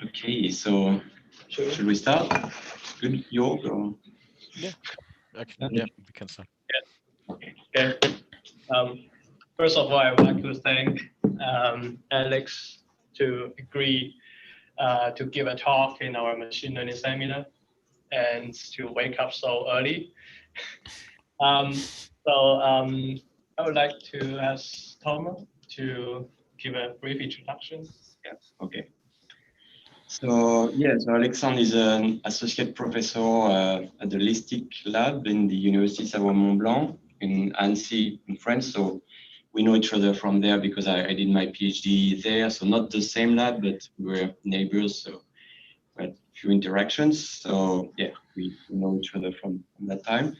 Okay, so should we start? Good, Jörg? Or? Yeah, yeah, we can start. Okay. First of all, I would like to thank Alex to agree to give a talk in our machine learning seminar and to wake up so early. I would like to ask Thomas to give a brief introduction. Yeah, okay. So, so Alexandre is an associate professor at the LISTIC lab in the University Savoie Mont Blanc in Annecy in France. So we know each other from there because I did my PhD there. So not the same lab, but we were neighbors. So we had a few interactions. So yeah, we know each other from that time.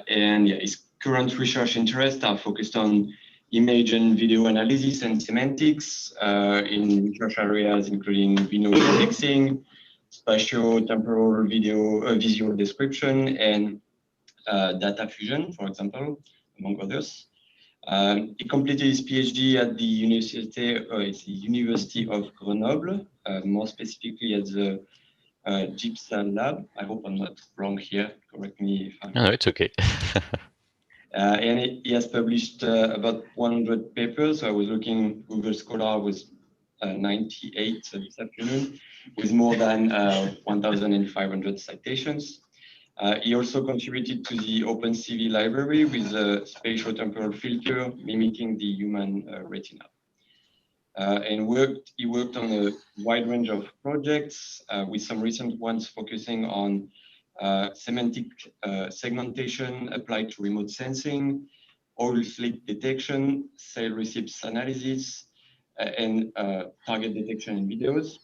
His current research interests are focused on image and video analysis and semantics in research areas including binary indexing, spatio-temporal visual description, and data fusion, for example, among others. He completed his PhD at the University of Grenoble, more specifically at the GIPSA lab. I hope I'm not wrong here. Correct me if I'm. No, it's okay. And he has published about 100 papers. So I was looking, Google Scholar was 98 this afternoon, with more than 1,500 citations. He also contributed to the OpenCV library with a spatio-temporal filter mimicking the human retina. He worked on a wide range of projects, with some recent ones focusing on semantic segmentation applied to remote sensing, oil slick detection, cell receipts analysis, and target detection in videos,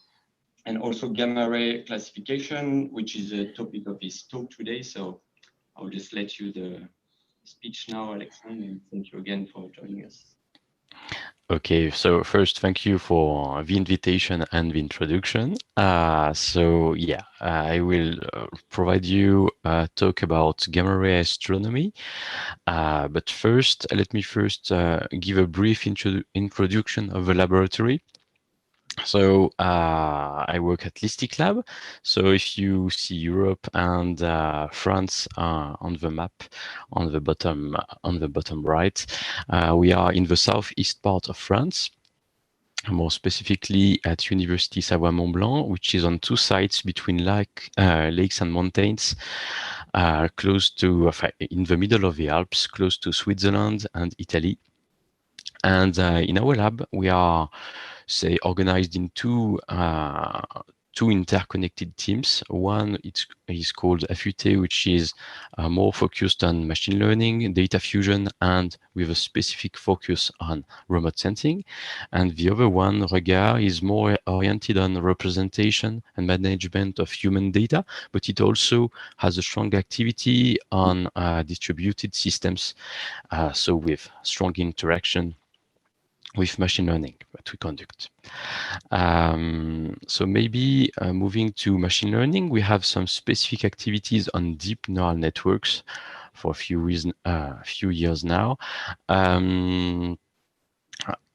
and also gamma ray classification, which is a topic of his talk today. So I'll just let you the speech now, Alexandre, and thank you again for joining us. Okay, so first, thank you for the invitation and the introduction. I will provide you a talk about gamma ray astronomy. But first, let me give a brief introduction of the laboratory. So I work at LISTIC Lab. So if you see Europe and France on the map on the bottom right, we are in the southeast part of France, more specifically at Université Savoie Mont Blanc, which is on two sides between lakes and mountains, close to in the middle of the Alps, close to Switzerland and Italy. And in our lab, we are organized in two interconnected teams. One is called FUT, which is more focused on machine learning, data fusion, and with a specific focus on remote sensing. And the other one, Regard, is more oriented on representation and management of human data, but it also has a strong activity on distributed systems, so with strong interaction with machine learning that we conduct. So maybe moving to machine learning, we have some specific activities on deep neural networks for a few years now.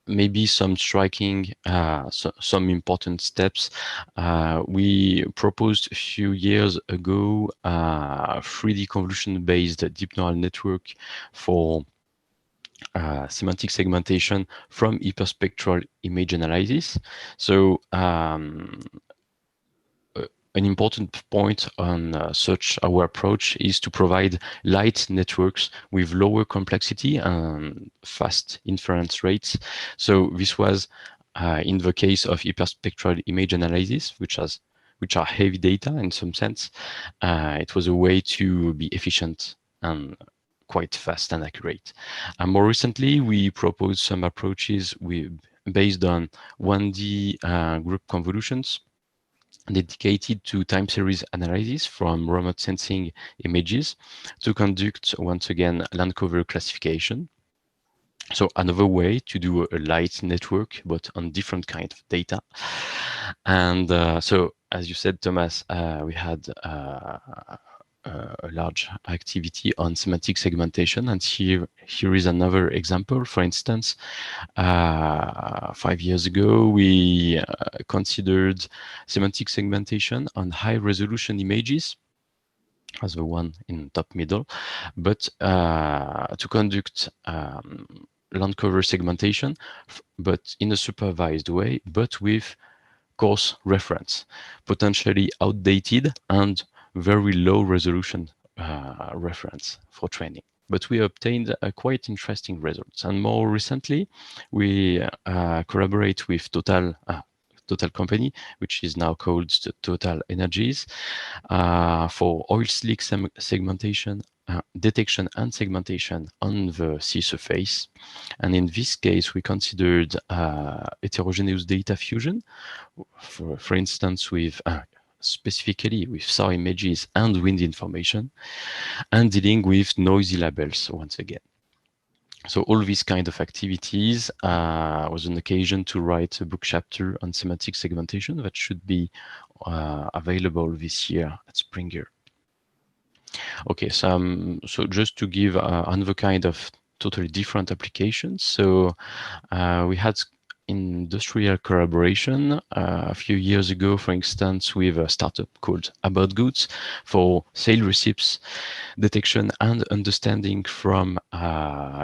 Maybe some striking, some important steps. We proposed a few years ago 3D convolution-based deep neural network for semantic segmentation from hyperspectral image analysis. So an important point on such our approach is to provide light networks with lower complexity and fast inference rates. So this was in the case of hyperspectral image analysis, which are heavy data in some sense. It was a way to be efficient and quite fast and accurate. And more recently, we proposed some approaches based on 1D group convolutions dedicated to time series analysis from remote sensing images to conduct, once again, land cover classification. So another way to do a light network, but on different kind of data. And so, as you said, Thomas, we had a large activity on semantic segmentation. And here is another example. For instance, 5 years ago, we considered semantic segmentation on high resolution images, as the one in top middle, but to conduct land cover segmentation, but in a supervised way, but with coarse reference, potentially outdated and very low resolution reference for training. But we obtained quite interesting results. And more recently, we collaborate with Total company, which is now called Total Energies, for oil slick segmentation, detection and segmentation on the sea surface. And in this case, we considered heterogeneous data fusion, for instance, with specifically with SAR images and wind information, and dealing with noisy labels once again. So all these kind of activities was an occasion to write a book chapter on semantic segmentation that should be available this year at Springer. Okay, so just to give another kind of totally different applications. So we had industrial collaboration a few years ago, for instance, with a startup called About Goods for sale receipts detection and understanding from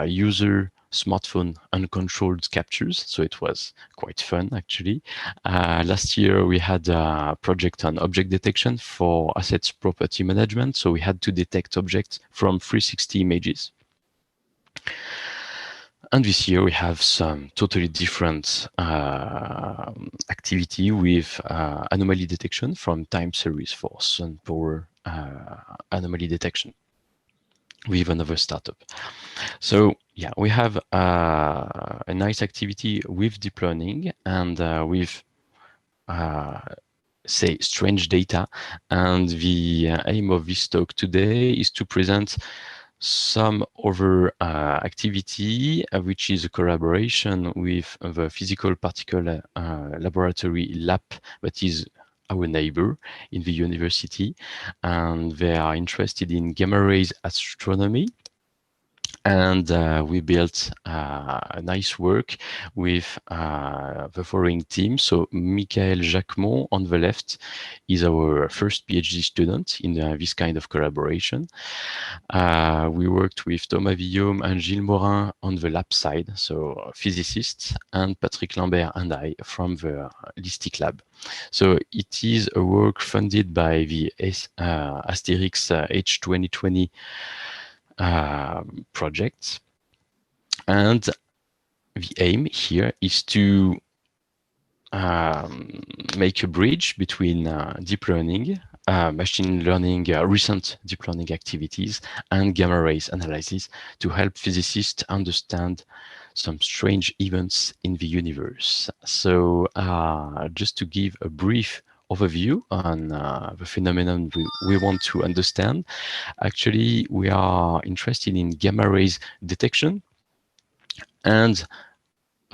user smartphone uncontrolled captures. So it was quite fun, actually. Last year, we had a project on object detection for assets property management. So we had to detect objects from 360 images. And this year we have some totally different activity with anomaly detection from time series for sun power anomaly detection with another startup. So yeah, we have a nice activity with deep learning and with say strange data. And the aim of this talk today is to present some other activity, which is a collaboration with the physical particle laboratory lab that is our neighbor in the university, and they are interested in gamma rays astronomy. And we built a nice work with the following team. So Michael Jacquemont on the left is our first PhD student in this kind of collaboration. We worked with Thomas Villaume and Gilles Morin on the lab side, so physicists, and Patrick Lambert and I from the LISTIC lab. So it is a work funded by the Asterix H2020 project, and the aim here is to make a bridge between deep learning, machine learning, recent deep learning activities, and gamma rays analysis to help physicists understand some strange events in the universe. So just to give a brief overview on the phenomenon we want to understand. Actually, we are interested in gamma rays detection and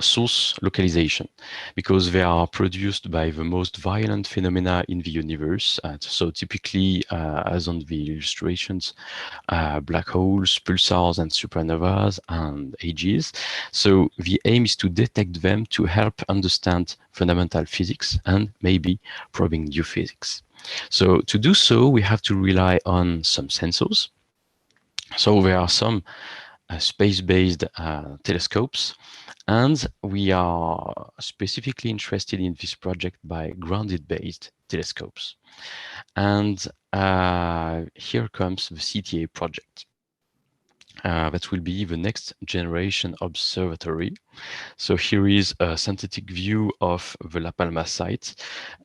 source localization, because they are produced by the most violent phenomena in the universe. So typically, as on the illustrations, black holes, pulsars, and supernovas, and AGs. So the aim is to detect them to help understand fundamental physics and maybe probing new physics. So to do so, we have to rely on some sensors. So there are some space-based telescopes, and we are specifically interested in this project by grounded-based telescopes. And here comes the CTA project. That will be the next generation observatory. So here is a synthetic view of the La Palma site.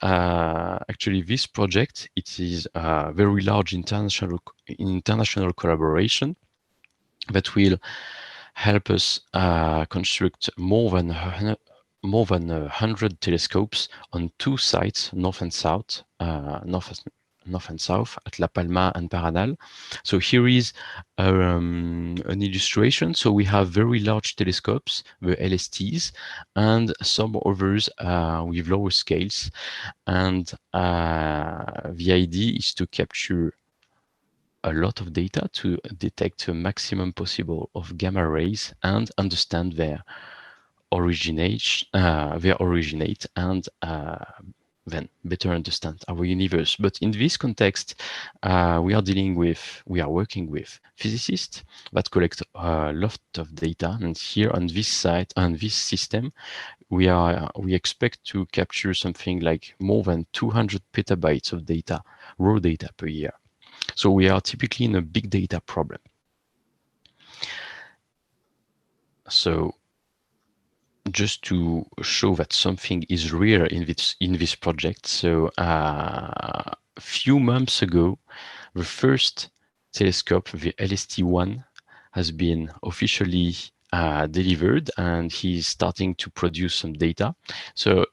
Actually, this project, it is a very large international collaboration that will help us construct more than 100 telescopes on 2 sites, north and south, north and south at La Palma and Paranal. So here is an illustration. So we have very large telescopes, the LSTs, and some others with lower scales. And the idea is to capture a lot of data to detect a maximum possible of gamma rays and understand their originate and then better understand our universe. But in this context, we are working with physicists that collect a lot of data, and here on this site, on this system, we expect to capture something like more than 200 petabytes of data, raw data per year. So we are typically in a big data problem. So just to show that something is real in this project, so a few months ago, the first telescope, the LST-1, has been officially delivered, and he's starting to produce some data. So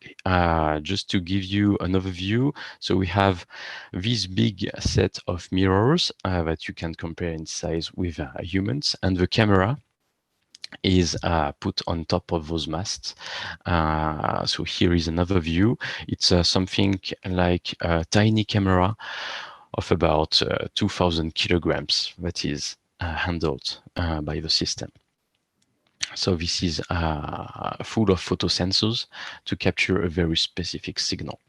just to give you an overview, so we have this big set of mirrors that you can compare in size with humans, and the camera is put on top of those masts. So here is another view. It's something like a tiny camera of about 2,000 kilograms that is handled by the system. So this is full of photosensors to capture a very specific signal.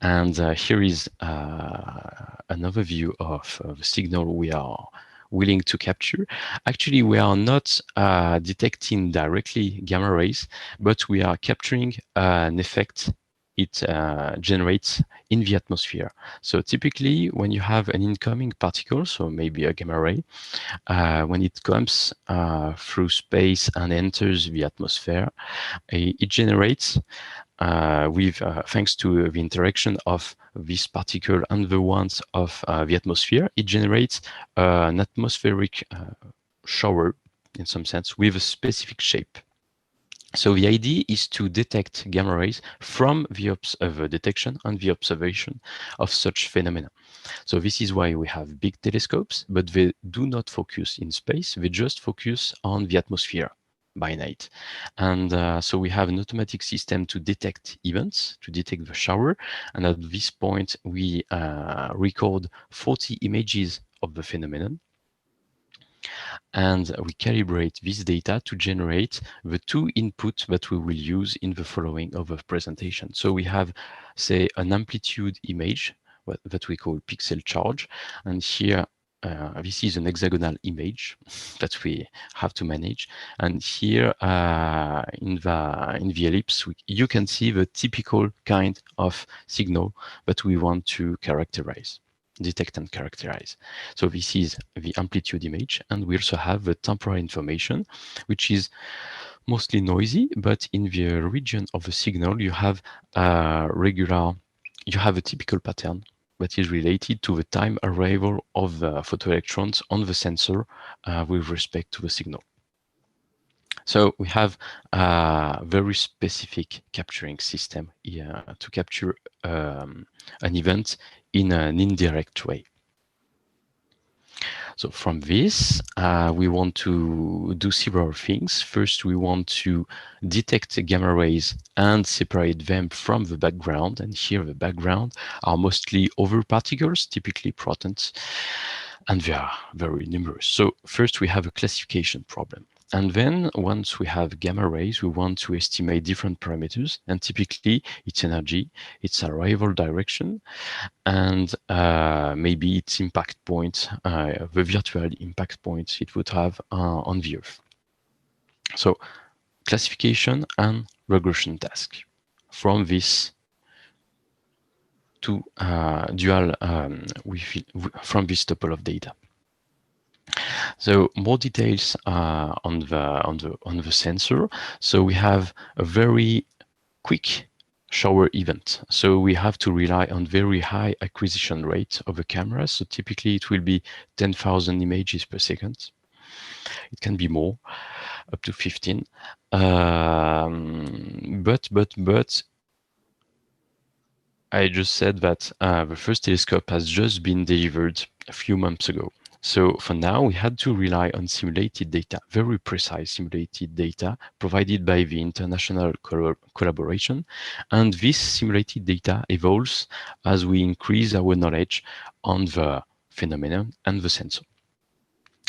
And here is another view of the signal we are willing to capture. Actually, we are not detecting directly gamma rays, but we are capturing an effect it generates in the atmosphere. So typically, when you have an incoming particle, so maybe a gamma ray, when it comes through space and enters the atmosphere, it generates thanks to the interaction of this particle and the ones of the atmosphere, it generates an atmospheric shower, in some sense, with a specific shape. So the idea is to detect gamma rays from the detection and the observation of such phenomena. So this is why we have big telescopes, but they do not focus in space, they just focus on the atmosphere by night. And so we have an automatic system to detect events, to detect the shower. And at this point, we record 40 images of the phenomenon. And we calibrate this data to generate the two inputs that we will use in the following of the presentation. So we have, say, an amplitude image that we call pixel charge. And here, this is an hexagonal image that we have to manage. And here in the ellipse, you can see the typical kind of signal that we want to characterize. Detect and characterize. So this is the amplitude image, and we also have the temporal information, which is mostly noisy, but in the region of the signal, you have a typical pattern that is related to the time arrival of the photoelectrons on the sensor with respect to the signal. So we have a very specific capturing system here to capture an event in an indirect way. So from this, we want to do several things. First, we want to detect gamma rays and separate them from the background. And here the background are mostly other particles, typically protons, and they are very numerous. So first we have a classification problem. And then once we have gamma rays, we want to estimate different parameters, and typically its energy, its arrival direction, and maybe its impact point, the virtual impact points it would have on the Earth. So classification and regression task. From this to dual, from this tuple of data. So more details on the sensor. So we have a very quick shower event. So we have to rely on very high acquisition rate of the camera. So typically it will be 10,000 images per second. It can be more, up to 15. But I just said that the first telescope has just been delivered a few months ago. So for now, we had to rely on simulated data, very precise simulated data provided by the international collaboration. And this simulated data evolves as we increase our knowledge on the phenomenon and the sensor.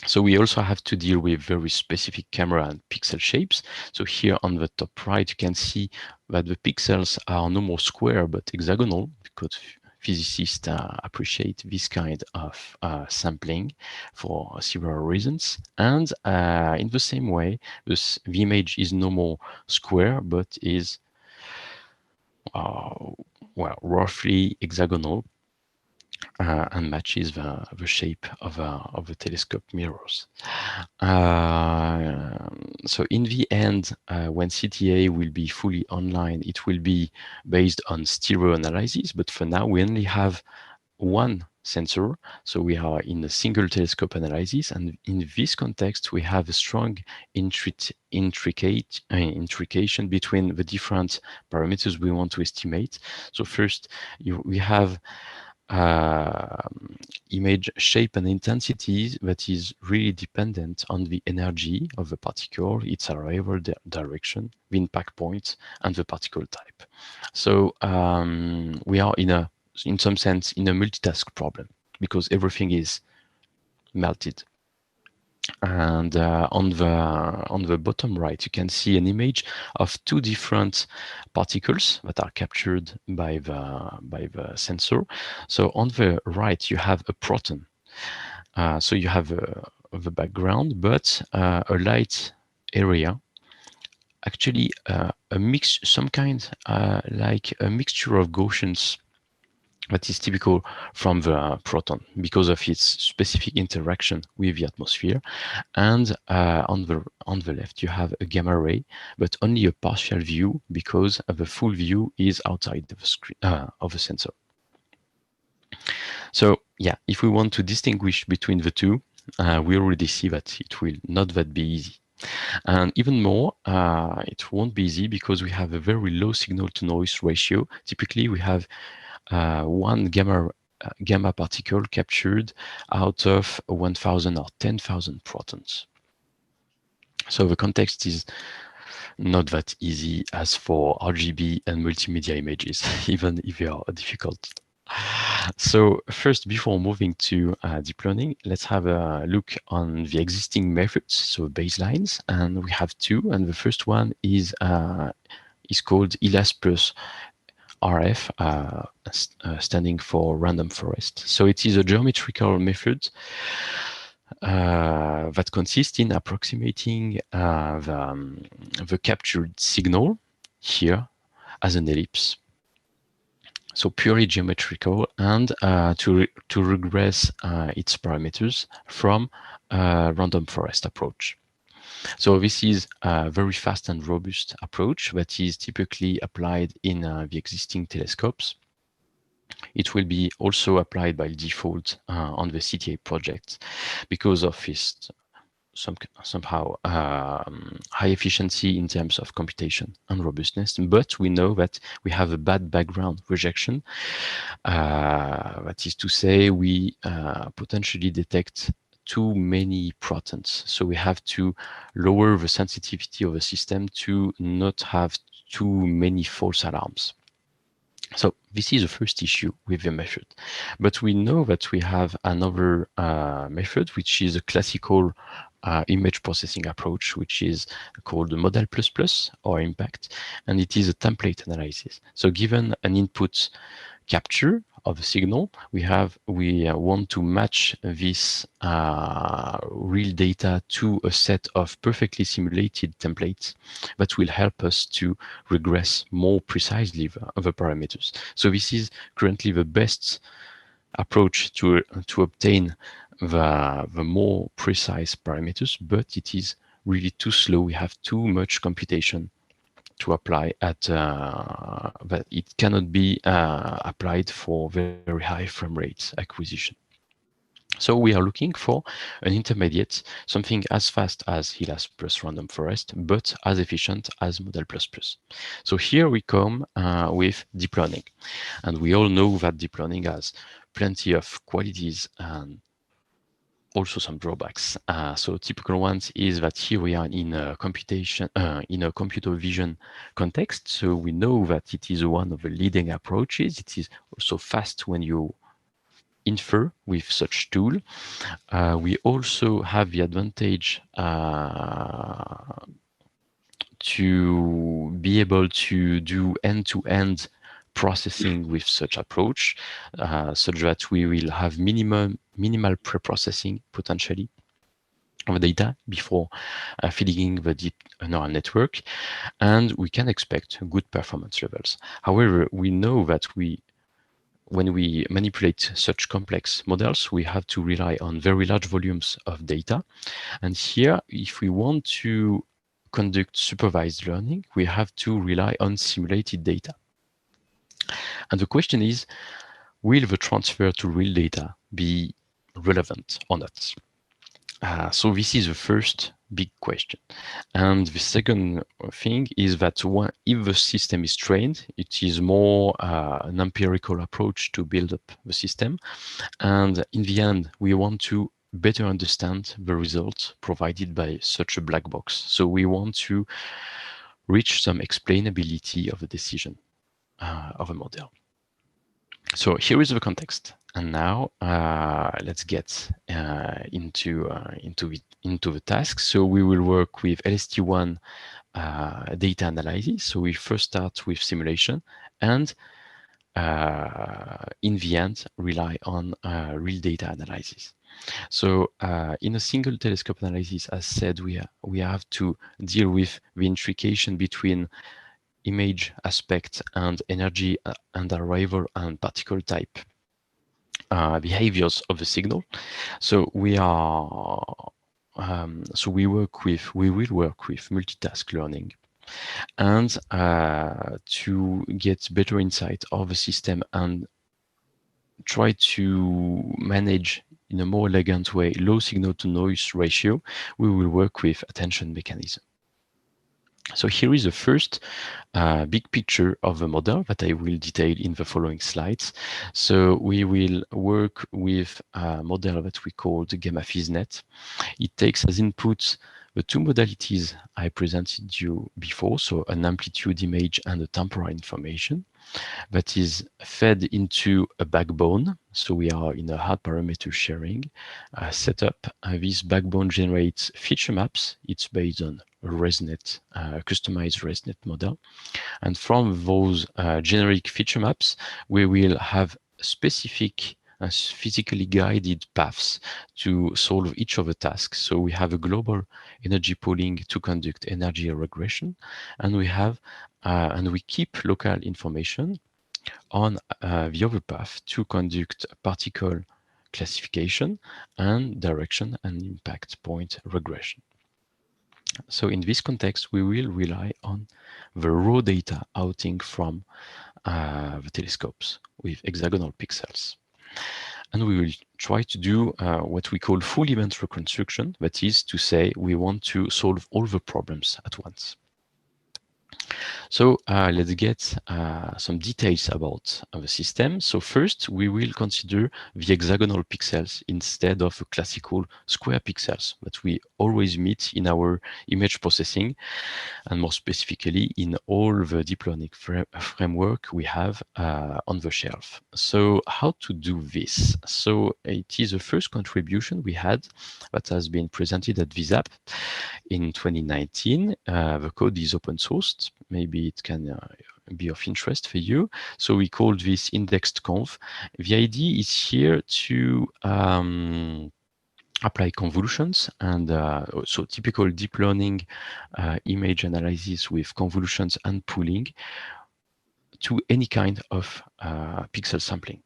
So we also have to deal with very specific camera and pixel shapes. So here on the top right, you can see that the pixels are no more square, but hexagonal, because physicists appreciate this kind of sampling for several reasons. And in the same way, the image is no more square, but is well, roughly hexagonal, and matches the shape of the telescope mirrors. So in the end, when CTA will be fully online, it will be based on stereo analysis, but for now we only have one sensor. So we are in a single telescope analysis, and in this context, we have a strong intrication between the different parameters we want to estimate. So first, we have image shape and intensity that is really dependent on the energy of the particle, its arrival direction, the impact point, and the particle type. So we are in some sense in a multitask problem, because everything is melted. And on the bottom right, you can see an image of two different particles that are captured by the sensor. So on the right, you have a proton. So you have the background, but a light area. Actually, some kind like a mixture of Gaussians that is typical from the proton because of its specific interaction with the atmosphere. And on the left, you have a gamma ray, but only a partial view because the full view is outside the screen of the sensor. So yeah, if we want to distinguish between the two, we already see that it will not that be easy. And even more, it won't be easy because we have a very low signal-to-noise ratio. Typically, we have one gamma particle captured out of 1,000 or 10,000 protons. So the context is not that easy as for RGB and multimedia images, even if they are difficult. So first, before moving to deep learning, let's have a look on the existing methods, so baselines, and we have two. And the first one is called Elast RF, standing for random forest. So it is a geometrical method that consists in approximating the captured signal here as an ellipse. So purely geometrical, and to regress its parameters from a random forest approach. So this is a very fast and robust approach that is typically applied in the existing telescopes. It will be also applied by default on the CTA project because of its somehow high efficiency in terms of computation and robustness. But we know that we have a bad background rejection. That is to say, we potentially detect too many protons. So we have to lower the sensitivity of the system to not have too many false alarms. So this is the first issue with the method. But we know that we have another method, which is a classical image processing approach, which is called the Model++ or Impact, and it is a template analysis. So given an input capture of a signal, we want to match this real data to a set of perfectly simulated templates that will help us to regress more precisely the parameters. So this is currently the best approach to obtain the more precise parameters, but it is really too slow. We have too much computation to apply at that it cannot be applied for very high frame rate acquisition. So we are looking for an intermediate, something as fast as Elast plus random forest, but as efficient as Model++. So here we come with deep learning. And we all know that deep learning has plenty of qualities and also some drawbacks. So typical ones is that here we are in a computation, in a computer vision context. So we know that it is one of the leading approaches. It is also fast when you infer with such tool. We also have the advantage to be able to do end-to-end processing with such approach, such that we will have minimal pre-processing potentially of data before feeding the deep neural network, and we can expect good performance levels. However, we know that when we manipulate such complex models, we have to rely on very large volumes of data. And here, if we want to conduct supervised learning, we have to rely on simulated data. And the question is, will the transfer to real data be relevant or not? So this is the first big question. And the second thing is that if the system is trained, it is more an empirical approach to build up the system. And in the end, we want to better understand the results provided by such a black box. So we want to reach some explainability of the decision of a model. So here is the context. And now let's get into the task. So we will work with LST1 data analysis. So we first start with simulation and in the end rely on real data analysis. So in a single telescope analysis, as said, we have to deal with the intrication between image aspect and energy and arrival and particle type behaviors of the signal. So we will work with multitask learning, and to get better insight of the system and try to manage in a more elegant way low signal to noise ratio, we will work with attention mechanism. So here is the first big picture of the model that I will detail in the following slides. So we will work with a model that we call the gamma FizzNet. It takes as input the two modalities I presented you before, so an amplitude image and a temporal information that is fed into a backbone. So we are in a hard parameter sharing setup. This backbone generates feature maps. It's based on a ResNet, customized ResNet model. And from those generic feature maps, we will have specific physically guided paths to solve each of the tasks. So we have a global energy pooling to conduct energy regression, and we have and we keep local information on the other path to conduct particle classification and direction and impact point regression. So in this context, we will rely on the raw data outing from the telescopes with hexagonal pixels. And we will try to do what we call full event reconstruction. That is to say, we want to solve all the problems at once. So let's get some details about the system. So first, we will consider the hexagonal pixels instead of the classical square pixels that we always meet in our image processing, and more specifically in all the deep learning framework we have on the shelf. So how to do this? So it is the first contribution we had that has been presented at VISAP in 2019. The code is open sourced. Maybe it can be of interest for you. So we called this indexed conv. The idea is here to apply convolutions and so typical deep learning image analysis with convolutions and pooling to any kind of pixel sampling.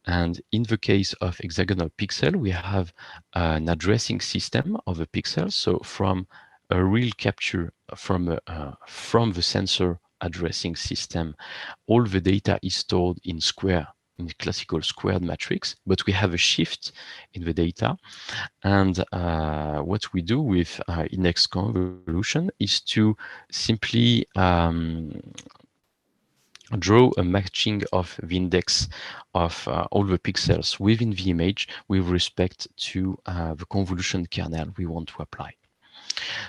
And in the case of hexagonal pixel, we have an addressing system of a pixel. So from a real capture from the sensor addressing system, all the data is stored in classical squared matrix, but we have a shift in the data. And what we do with index convolution is to simply draw a matching of the index of all the pixels within the image with respect to the convolution kernel we want to apply.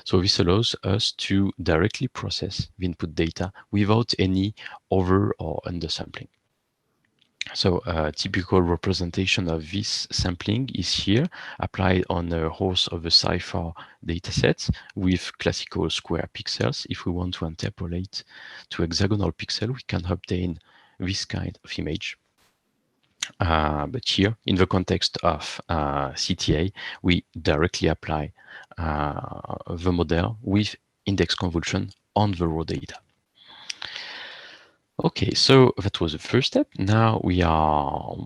So this allows us to directly process the input data without any over or undersampling. So a typical representation of this sampling is here, applied on a host of a cipher dataset with classical square pixels. If we want to interpolate to hexagonal pixel, we can obtain this kind of image. But here, in the context of CTA, we directly apply the model with index convolution on the raw data. Okay, so that was the first step. Now we are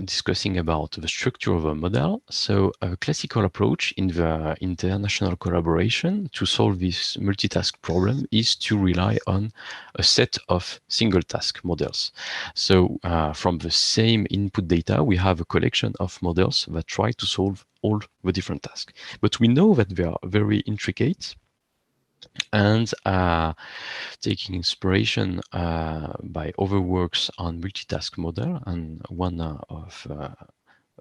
discussing about the structure of a model. So a classical approach in the international collaboration to solve this multitask problem is to rely on a set of single task models. So from the same input data, we have a collection of models that try to solve all the different tasks. But we know that they are very intricate, and taking inspiration by other works on multitask model, and one of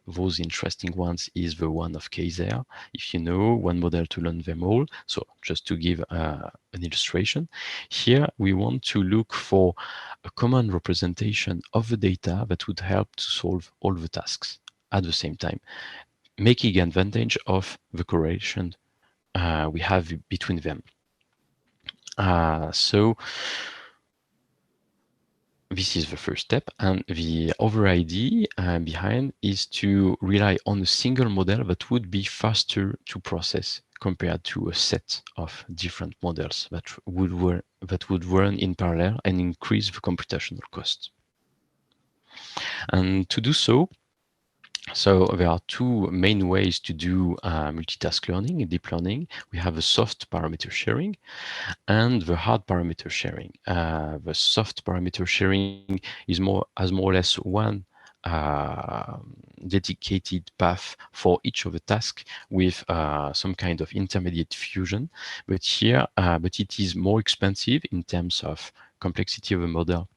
those interesting ones is the one of Kaiser. If you know, one model to learn them all. So just to give an illustration, here we want to look for a common representation of the data that would help to solve all the tasks at the same time, making advantage of the correlation we have between them. So this is the first step, and the other idea behind is to rely on a single model that would be faster to process compared to a set of different models that would run in parallel and increase the computational cost. And to do so, there are two main ways to do multitask learning and deep learning. We have a soft parameter sharing and the hard parameter sharing. The soft parameter sharing is has more or less one dedicated path for each of the tasks with some kind of intermediate fusion. But here, but it is more expensive in terms of complexity of the model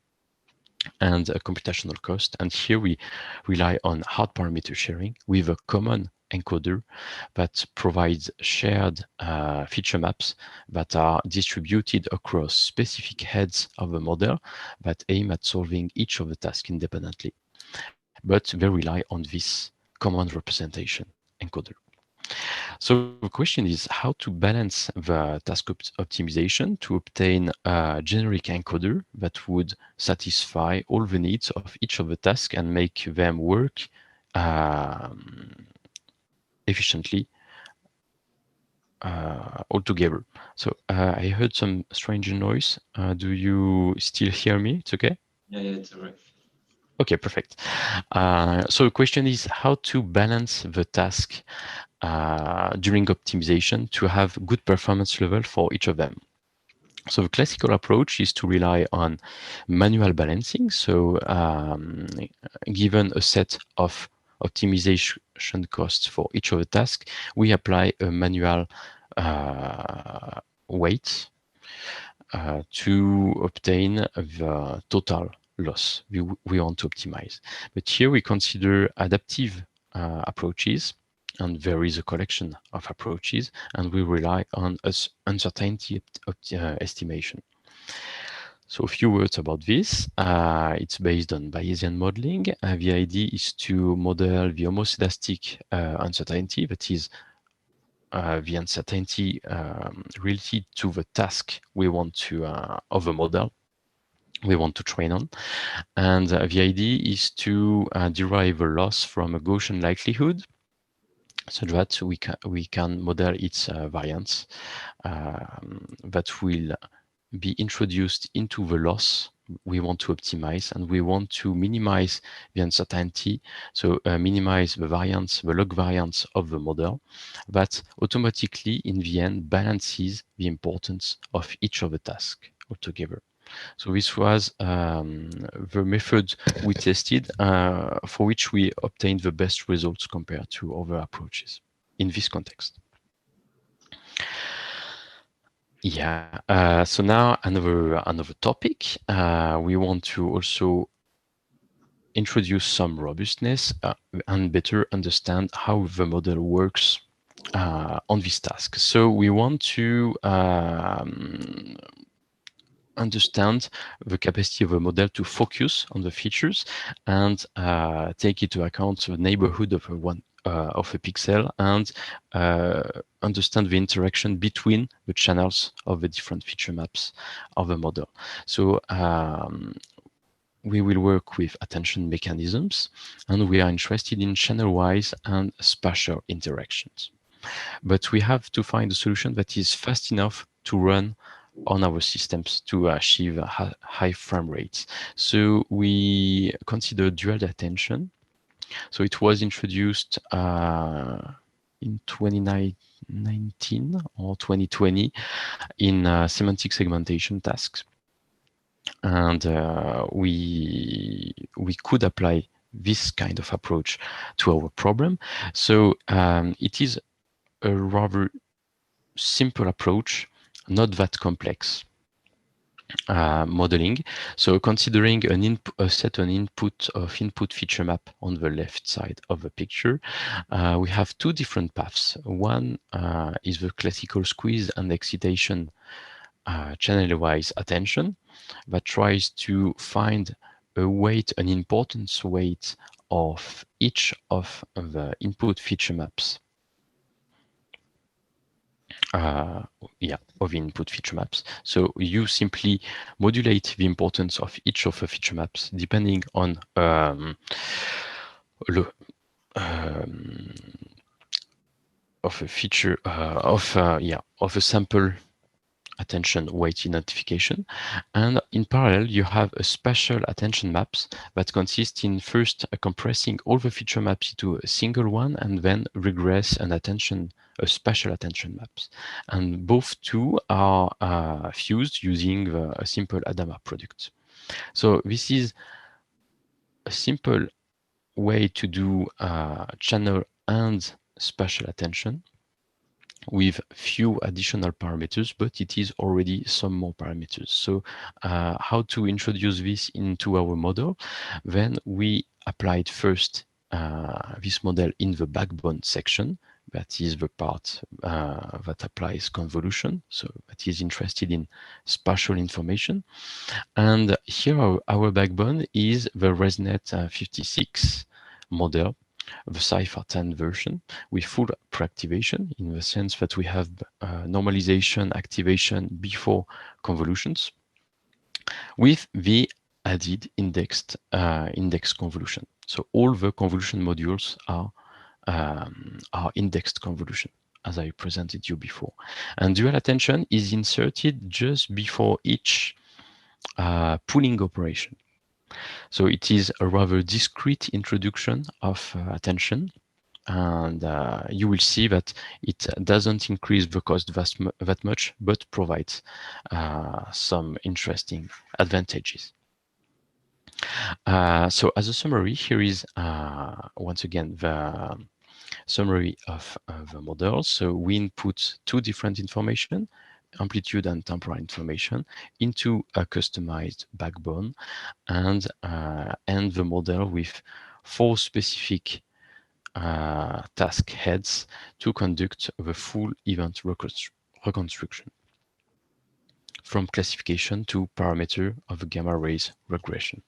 and computational cost. And here we rely on hard parameter sharing with a common encoder that provides shared feature maps that are distributed across specific heads of the model that aim at solving each of the tasks independently. But they rely on this common representation encoder. So the question is how to balance the task optimization to obtain a generic encoder that would satisfy all the needs of each of the tasks and make them work efficiently all together. So I heard some strange noise. Do you still hear me? It's okay? Yeah, it's all right. Okay, perfect. So the question is how to balance the task during optimization to have good performance level for each of them. So the classical approach is to rely on manual balancing. So given a set of optimization costs for each of the tasks, we apply a manual weight to obtain the total loss we want to optimize. But here we consider adaptive approaches, and there is a collection of approaches, and we rely on uncertainty estimation. So a few words about this. It's based on Bayesian modeling. The idea is to model the homoscedastic uncertainty, that is the uncertainty related to the task we want to, of the model we want to train on. And the idea is to derive a loss from a Gaussian likelihood so that we can model its variance that will be introduced into the loss we want to optimize, and we want to minimize the uncertainty, so minimize the variance, the log variance of the model, that automatically in the end balances the importance of each of the tasks altogether. So this was the method we tested for which we obtained the best results compared to other approaches in this context. Yeah, so now another topic. We want to also introduce some robustness and better understand how the model works on this task. So we want to understand the capacity of a model to focus on the features and take into account the neighborhood of a pixel and understand the interaction between the channels of the different feature maps of the model. So we will work with attention mechanisms, and we are interested in channel-wise and spatial interactions. But we have to find a solution that is fast enough to run on our systems to achieve high frame rates. So we consider Dualdetention. So it was introduced in 2019 or 2020 in semantic segmentation tasks. And we could apply this kind of approach to our problem. So it is a rather simple approach, not that complex modeling. So considering a set an input feature map on the left side of the picture, we have two different paths. One is the classical squeeze and excitation channel-wise attention that tries to find a weight, an importance weight of each of the input feature maps. Of input feature maps. So you simply modulate the importance of each of the feature maps depending on of a feature of a sample attention weight identification, and in parallel you have a spatial attention maps that consist in first compressing all the feature maps into a single one and then regress a spatial attention maps, and both two are fused using a simple Adama product. So this is a simple way to do channel and spatial attention with few additional parameters, but it is already some more parameters. So how to introduce this into our model? Then we applied first this model in the backbone section. That is the part that applies convolution, so that is interested in spatial information. And here our backbone is the ResNet 56 model, the Cypher 10 version with full preactivation, in the sense that we have normalization activation before convolutions with the added indexed index convolution. So all the convolution modules are indexed convolution, as I presented you before. And Dualdetention is inserted just before each pooling operation. So it is a rather discrete introduction of attention, and you will see that it doesn't increase the cost that much, but provides some interesting advantages. So as a summary, here is once again the summary of the model. So we input two different information, amplitude and temporal information, into a customized backbone, and end the model with 4 specific task heads to conduct the full event reconstruction, from classification to parameter of the gamma rays regression.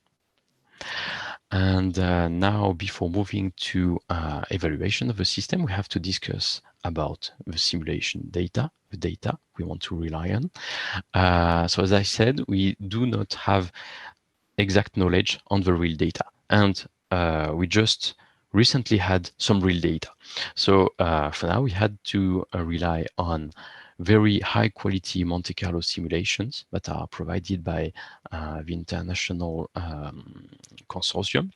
And now, before moving to evaluation of the system, we have to discuss about the simulation data, the data we want to rely on. So as I said, we do not have exact knowledge on the real data, and we just recently had some real data. So for now, we had to rely on very high quality Monte Carlo simulations that are provided by the international consortium.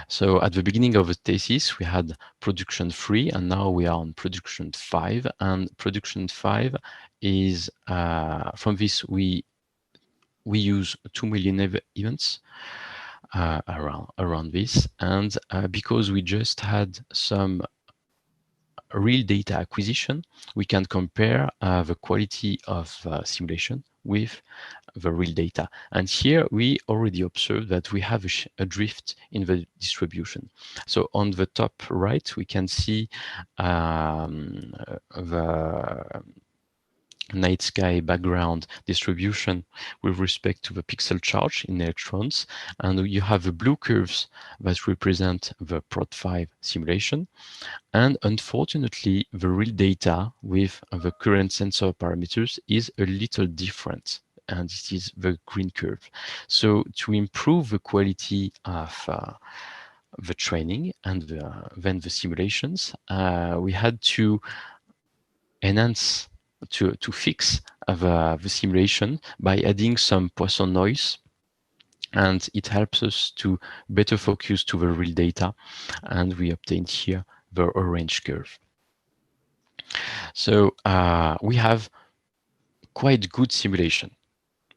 So at the beginning of the thesis, we had production 3, and now we are on production 5. And production 5 is, from this, we use 2 million events around this. And because we just had some real data acquisition, we can compare the quality of simulation with the real data. And here we already observed that we have a drift in the distribution. So on the top right, we can see the night sky background distribution with respect to the pixel charge in electrons, and you have the blue curves that represent the Prod5 simulation. And unfortunately, the real data with the current sensor parameters is a little different, and this is the green curve. So to improve the quality of the training and then the simulations, we had to enhance, to fix the simulation by adding some Poisson noise, and it helps us to better focus to the real data, and we obtained here the orange curve. So we have quite good simulation,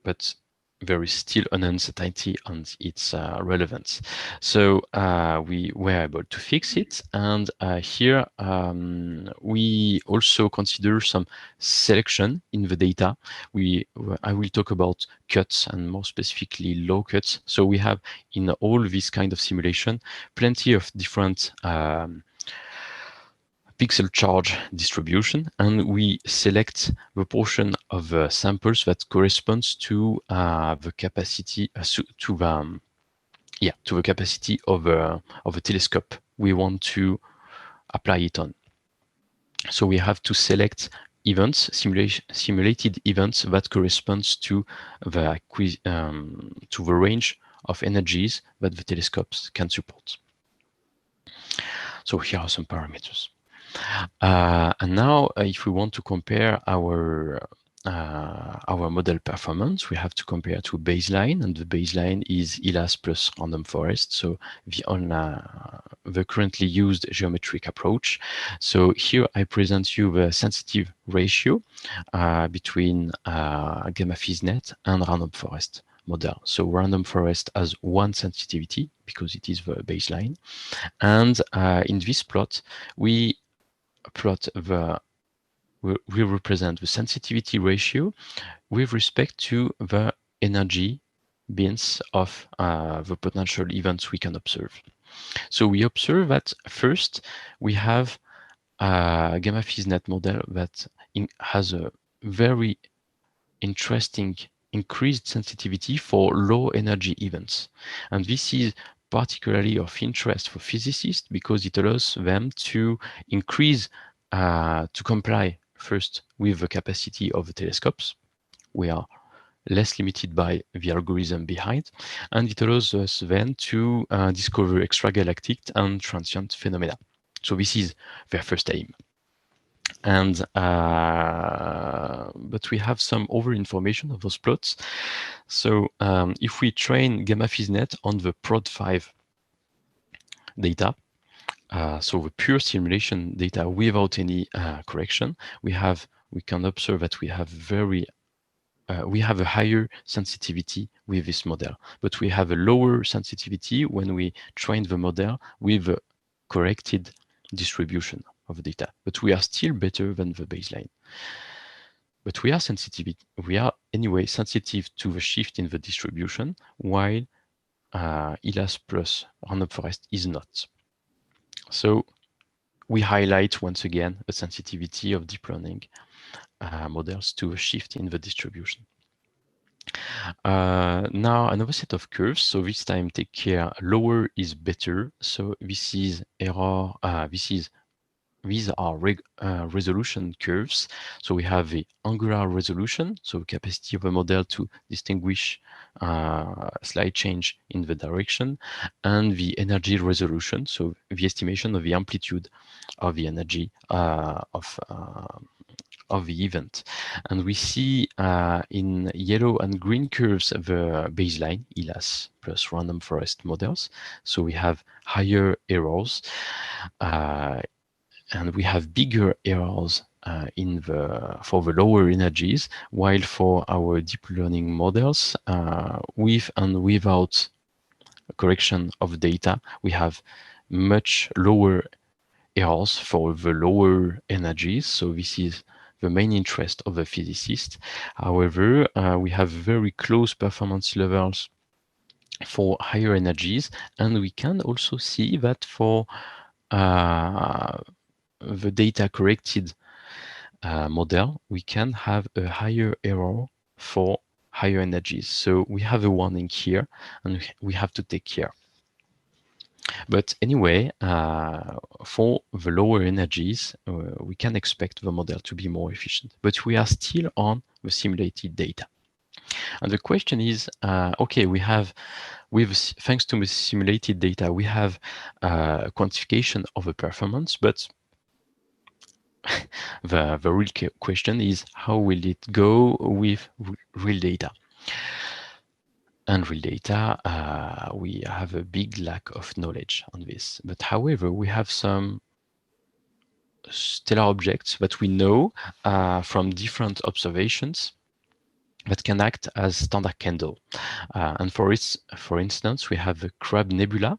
but there is still an uncertainty on its relevance. So we were able to fix it, and here we also consider some selection in the data. I will talk about cuts, and more specifically low cuts. So we have in all this kind of simulation plenty of different pixel charge distribution, and we select the portion of samples that corresponds to the capacity to the capacity of a telescope we want to apply it on. So we have to select events, simulated events that corresponds to the range of energies that the telescopes can support. So here are some parameters. And now, if we want to compare our model performance, we have to compare to a baseline, and the baseline is Elast plus random forest, so the currently used geometric approach. So here I present you the sensitive ratio between gamma FizzNet and random forest model. So random forest has 1 sensitivity because it is the baseline, and in this plot we represent the sensitivity ratio with respect to the energy bins of the potential events we can observe. So we observe that first we have a gamma FizzNet model that has a very interesting increased sensitivity for low energy events, and this is particularly of interest for physicists because it allows them to increase, to comply first with the capacity of the telescopes. We are less limited by the algorithm behind, and it allows us then to discover extragalactic and transient phenomena. So this is their first aim. And but we have some over information of those plots. So if we train gamma FizzNet on the Prod5 data, so the pure simulation data without any correction, we can observe that we have a higher sensitivity with this model, but we have a lower sensitivity when we train the model with a corrected distribution of data, but we are still better than the baseline. But we are anyway sensitive to the shift in the distribution, while Elast plus random forest is not. So we highlight once again the sensitivity of deep learning models to a shift in the distribution. Now another set of curves. So this time take care, lower is better. So this is error. These are resolution curves. So we have the angular resolution, so capacity of a model to distinguish slight change in the direction, and the energy resolution, so the estimation of the amplitude of the energy of the event. And we see in yellow and green curves the baseline, Elast plus random forest models. So we have higher errors, and we have bigger errors for the lower energies, while for our deep learning models, with and without correction of data, we have much lower errors for the lower energies. So this is the main interest of the physicist. However, we have very close performance levels for higher energies, and we can also see that for the data corrected model, we can have a higher error for higher energies. So we have a warning here, and we have to take care. But anyway, for the lower energies, we can expect the model to be more efficient. But we are still on the simulated data. And the question is, okay, thanks to the simulated data, we have quantification of the performance, but the real question is, how will it go with real data? And real data, we have a big lack of knowledge on this. But however, we have some stellar objects that we know from different observations that can act as standard candle. And for instance, we have the Crab Nebula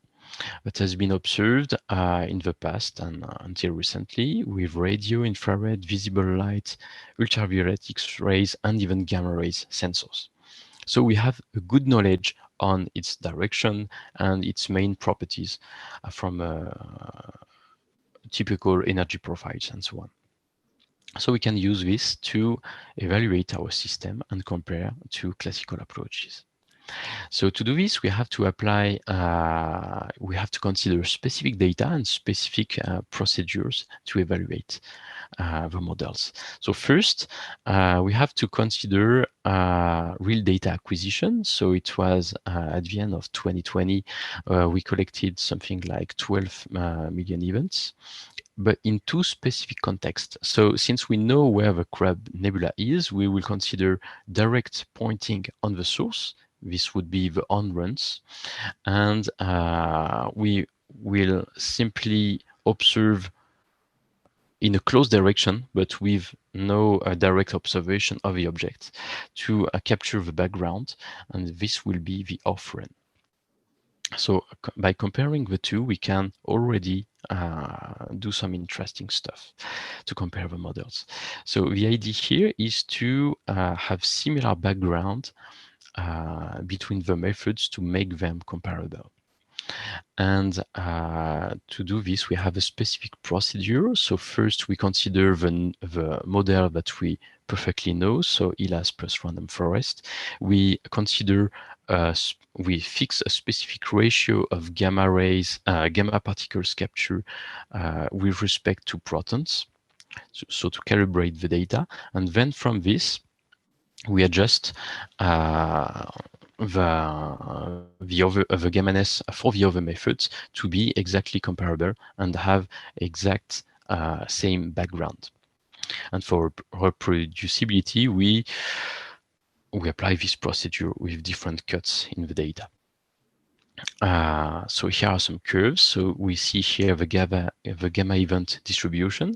that has been observed in the past and until recently with radio, infrared, visible light, ultraviolet X-rays, and even gamma rays sensors. So we have a good knowledge on its direction and its main properties from typical energy profiles and so on. So we can use this to evaluate our system and compare to classical approaches. So to do this, we have to apply, we have to consider specific data and specific procedures to evaluate the models. So first, we have to consider real data acquisition. So it was at the end of 2020, we collected something like 12 million events, but in two specific contexts. So since we know where the Crab Nebula is, we will consider direct pointing on the source. This would be the on-runs. And we will simply observe in a close direction, but with no direct observation of the object to capture the background. And this will be the off-run. So by comparing the two, we can already do some interesting stuff to compare the models. So the idea here is to have similar background between the methods to make them comparable. And to do this, we have a specific procedure. So first, we consider the model that we perfectly know, so Elast plus random forest. We consider, we fix a specific ratio of gamma rays, gamma particles capture with respect to protons, so to calibrate the data. And then from this, we adjust the gamma-ness for the other methods to be exactly comparable and have exact same background. And for reproducibility, we apply this procedure with different cuts in the data. So here are some curves. So we see here the gamma event distribution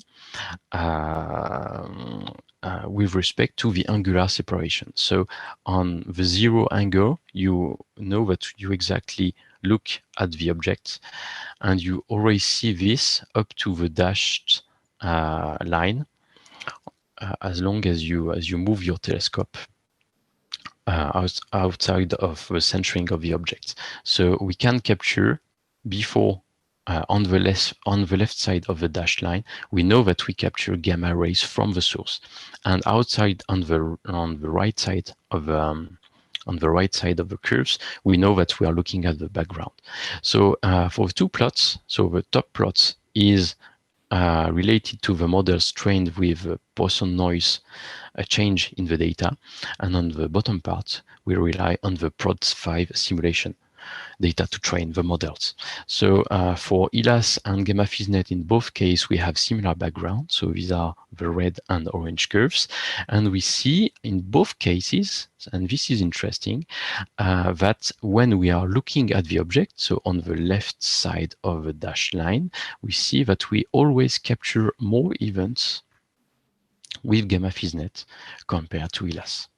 with respect to the angular separation. So on the zero angle, you know that you exactly look at the object, and you already see this up to the dashed line as long as you move your telescope outside of the centering of the object. So we can capture before on the left side of the dashed line, we know that we capture gamma rays from the source, and outside on the right side of the curves, we know that we are looking at the background. So for the two plots, so the top plot is related to the models trained with Poisson noise, a change in the data, and on the bottom part, we rely on the PRODS5 simulation data to train the models. So for Elast and Gamma FizzNet, in both cases, we have similar background. So these are the red and orange curves. And we see in both cases, and this is interesting, that when we are looking at the object, so on the left side of the dashed line, we see that we always capture more events with Gamma FizzNet compared to Elast.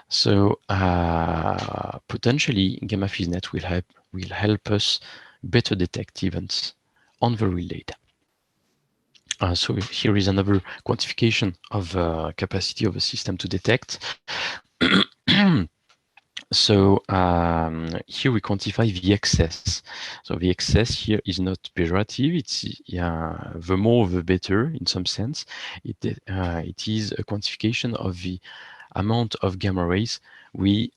So potentially, Gamma FizzNet will help us better detect events on the real data. So here is another quantification of the capacity of the system to detect. So here we quantify the excess. So the excess here is not pejorative. It's the more the better in some sense. It is a quantification of the amount of gamma rays we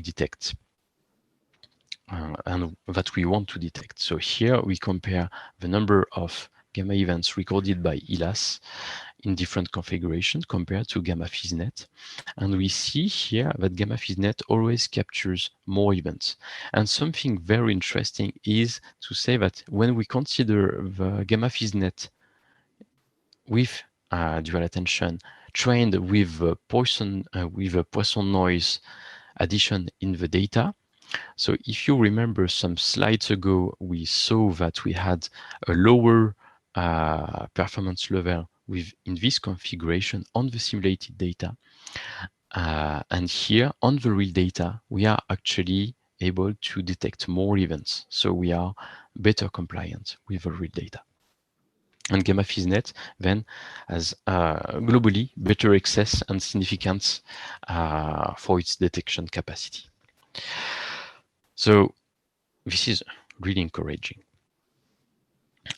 detect and that we want to detect. So here we compare the number of gamma events recorded by Elast in different configurations compared to gamma PhysNet. And we see here that gamma PhysNet always captures more events. And something very interesting is to say that when we consider the gamma PhysNet with dual attention trained with Poisson noise addition in the data. So if you remember some slides ago, we saw that we had a lower performance level in this configuration on the simulated data. And here on the real data, we are actually able to detect more events. So we are better compliant with the real data. And gamma PhysNet then has globally better access and significance for its detection capacity. So this is really encouraging.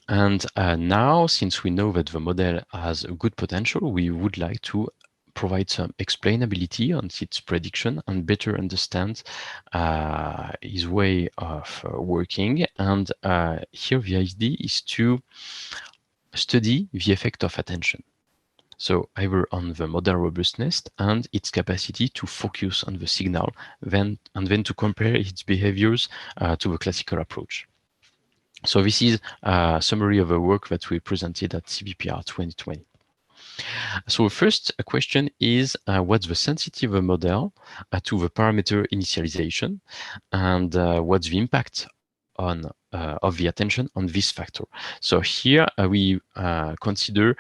And now, since we know that the model has a good potential, we would like to provide some explainability on its prediction and better understand his way of working. And here the idea is to study the effect of attention. So either on the model robustness and its capacity to focus on the signal, and then to compare its behaviors to the classical approach. So this is a summary of the work that we presented at CVPR 2020. So first question is, what's the sensitivity of a model to the parameter initialization, and what's the impact on of the attention on this factor? So here we consider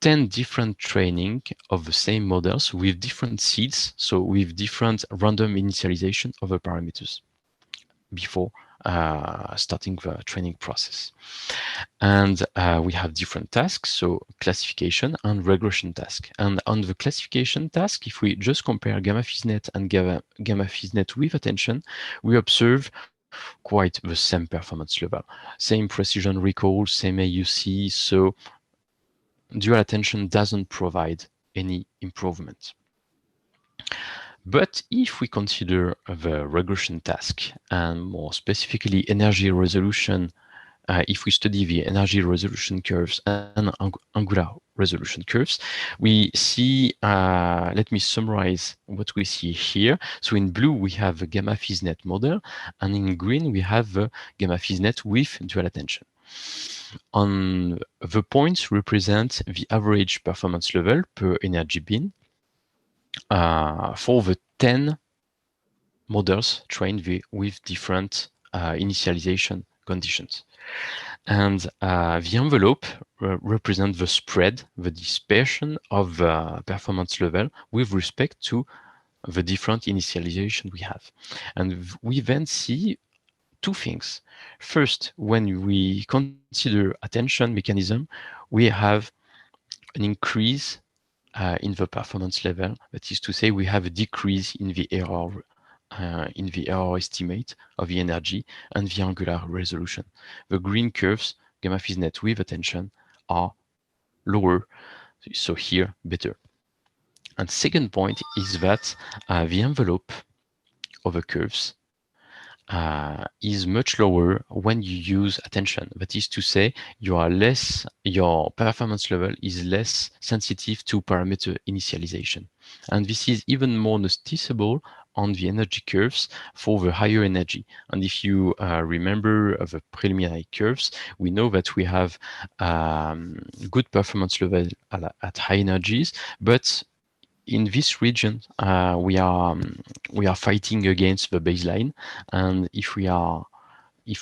10 different training of the same models with different seeds, so with different random initialization of the parameters before starting the training process. And we have different tasks, so classification and regression task. And on the classification task, if we just compare gamma PhysNet and gamma PhysNet with attention, we observe quite the same performance level. Same precision recall, same AUC, so dual attention doesn't provide any improvement. But if we consider the regression task and more specifically energy resolution, if we study the energy resolution curves and angular resolution curves, we see, let me summarize what we see here. So in blue, we have a gamma PhysNet model, and in green, we have the gamma PhysNet with dual attention. On the points represent the average performance level per energy bin for the 10 models trained with different initialization conditions. And the envelope represents the spread, the dispersion of performance level with respect to the different initialization we have. And we then see two things. First, when we consider attention mechanism, we have an increase in the performance level. That is to say, we have a decrease in the error estimate of the energy and the angular resolution. The green curves, gamma PhysNet with attention, are lower, so here better. And second point is that the envelope of the curves is much lower when you use attention. That is to say, your performance level is less sensitive to parameter initialization. And this is even more noticeable on the energy curves for the higher energy. And if you remember the preliminary curves, we know that we have good performance level at high energies, but in this region, we are fighting against the baseline, and if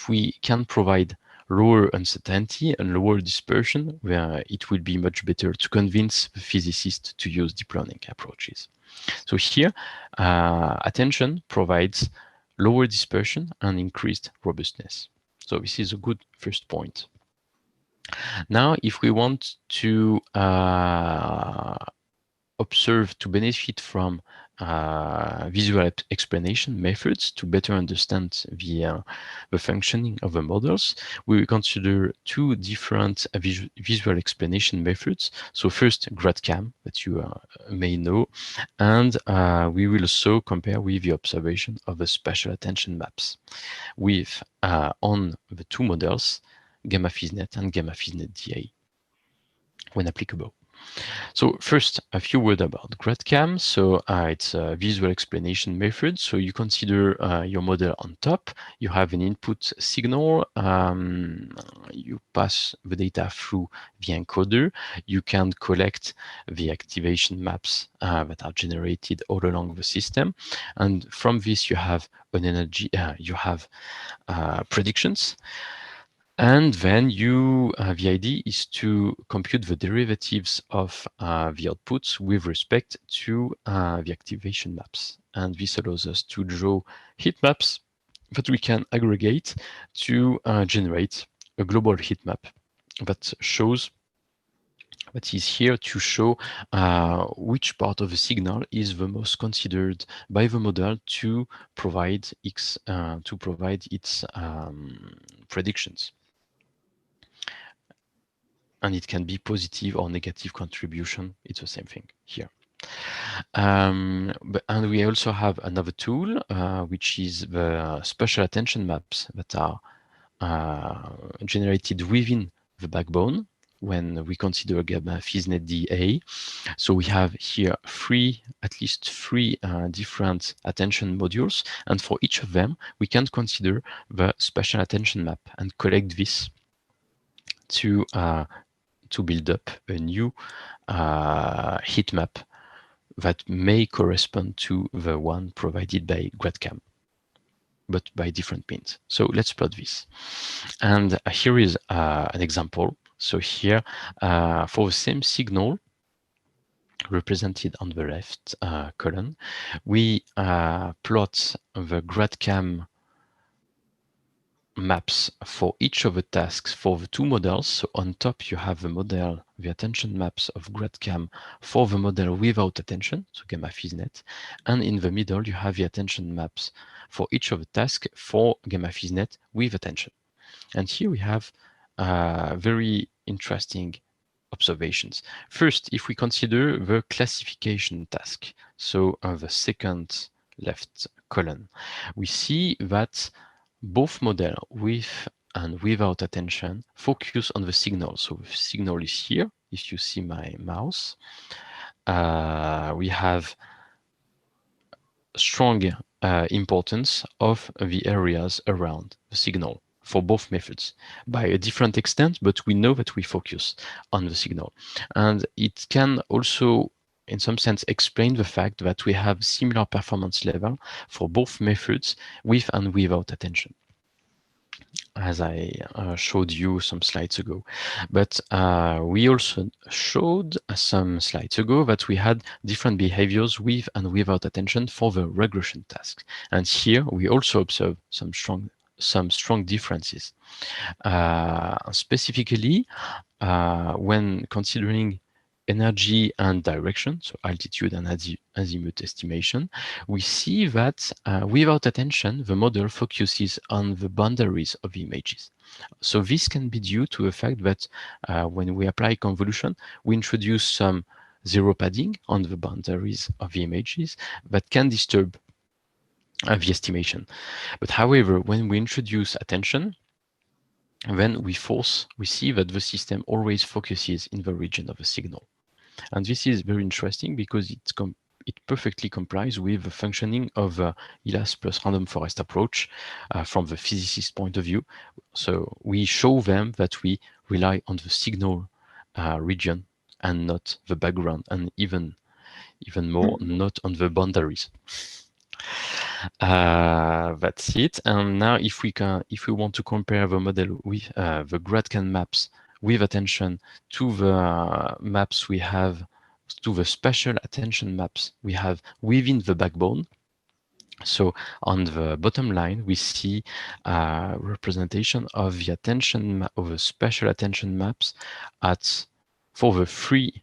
we can provide lower uncertainty and lower dispersion, it will be much better to convince the physicists to use deep learning approaches. So here, attention provides lower dispersion and increased robustness. So this is a good first point. Now, if we want to observe, to benefit from visual explanation methods to better understand the functioning of the models, we will consider two different visual explanation methods. So first, GradCam, that you may know, and we will also compare with the observation of the spatial attention maps with on the two models, Gamma FizzNet and Gamma FizzNet DA, when applicable. So first, a few words about GradCam. So it's a visual explanation method. So you consider your model on top. You have an input signal. You pass the data through the encoder. You can collect the activation maps that are generated all along the system. And from this, you have an energy, you have predictions. And then you, the idea is to compute the derivatives of the outputs with respect to the activation maps. And this allows us to draw heat maps that we can aggregate to generate a global heat map that shows, that is here to show which part of the signal is the most considered by the model to provide its predictions. And it can be positive or negative contribution. It's the same thing here. And we also have another tool, which is the spatial attention maps that are generated within the backbone when we consider Gamma FizzNet DA. So we have here at least three different attention modules, and for each of them, we can consider the spatial attention map and collect this to build up a new heat map that may correspond to the one provided by GradCam, but by different means. So let's plot this. And here is an example. So here, for the same signal represented on the left column, we plot the GradCam maps for each of the tasks for the two models. So on top, you have the model, the attention maps of GradCam for the model without attention, so Gamma FizzNet. And in the middle, you have the attention maps for each of the tasks for Gamma FizzNet with attention. And here we have very interesting observations. First, if we consider the classification task, so the second left column, we see that both models with and without attention focus on the signal. So the signal is here. If you see my mouse, we have strong importance of the areas around the signal for both methods by a different extent, but we know that we focus on the signal. And it can also, in some sense, explain the fact that we have similar performance level for both methods with and without attention, as I showed you some slides ago. But we also showed some slides ago that we had different behaviors with and without attention for the regression task. And here we also observe some strong differences. Specifically, when considering energy and direction, so altitude and azimuth estimation, we see that without attention, the model focuses on the boundaries of the images. So this can be due to the fact that when we apply convolution, we introduce some zero padding on the boundaries of the images that can disturb the estimation. But however, when we introduce attention, then we see that the system always focuses in the region of the signal. And this is very interesting because it perfectly complies with the functioning of Elast plus random forest approach from the physicist point of view. So we show them that we rely on the signal region and not the background, and even more, not on the boundaries. That's it. And now if we want to compare the model with the GradCam maps with attention to the maps we have, to the spatial attention maps we have within the backbone. So on the bottom line, we see a representation of the attention of the spatial attention maps for the three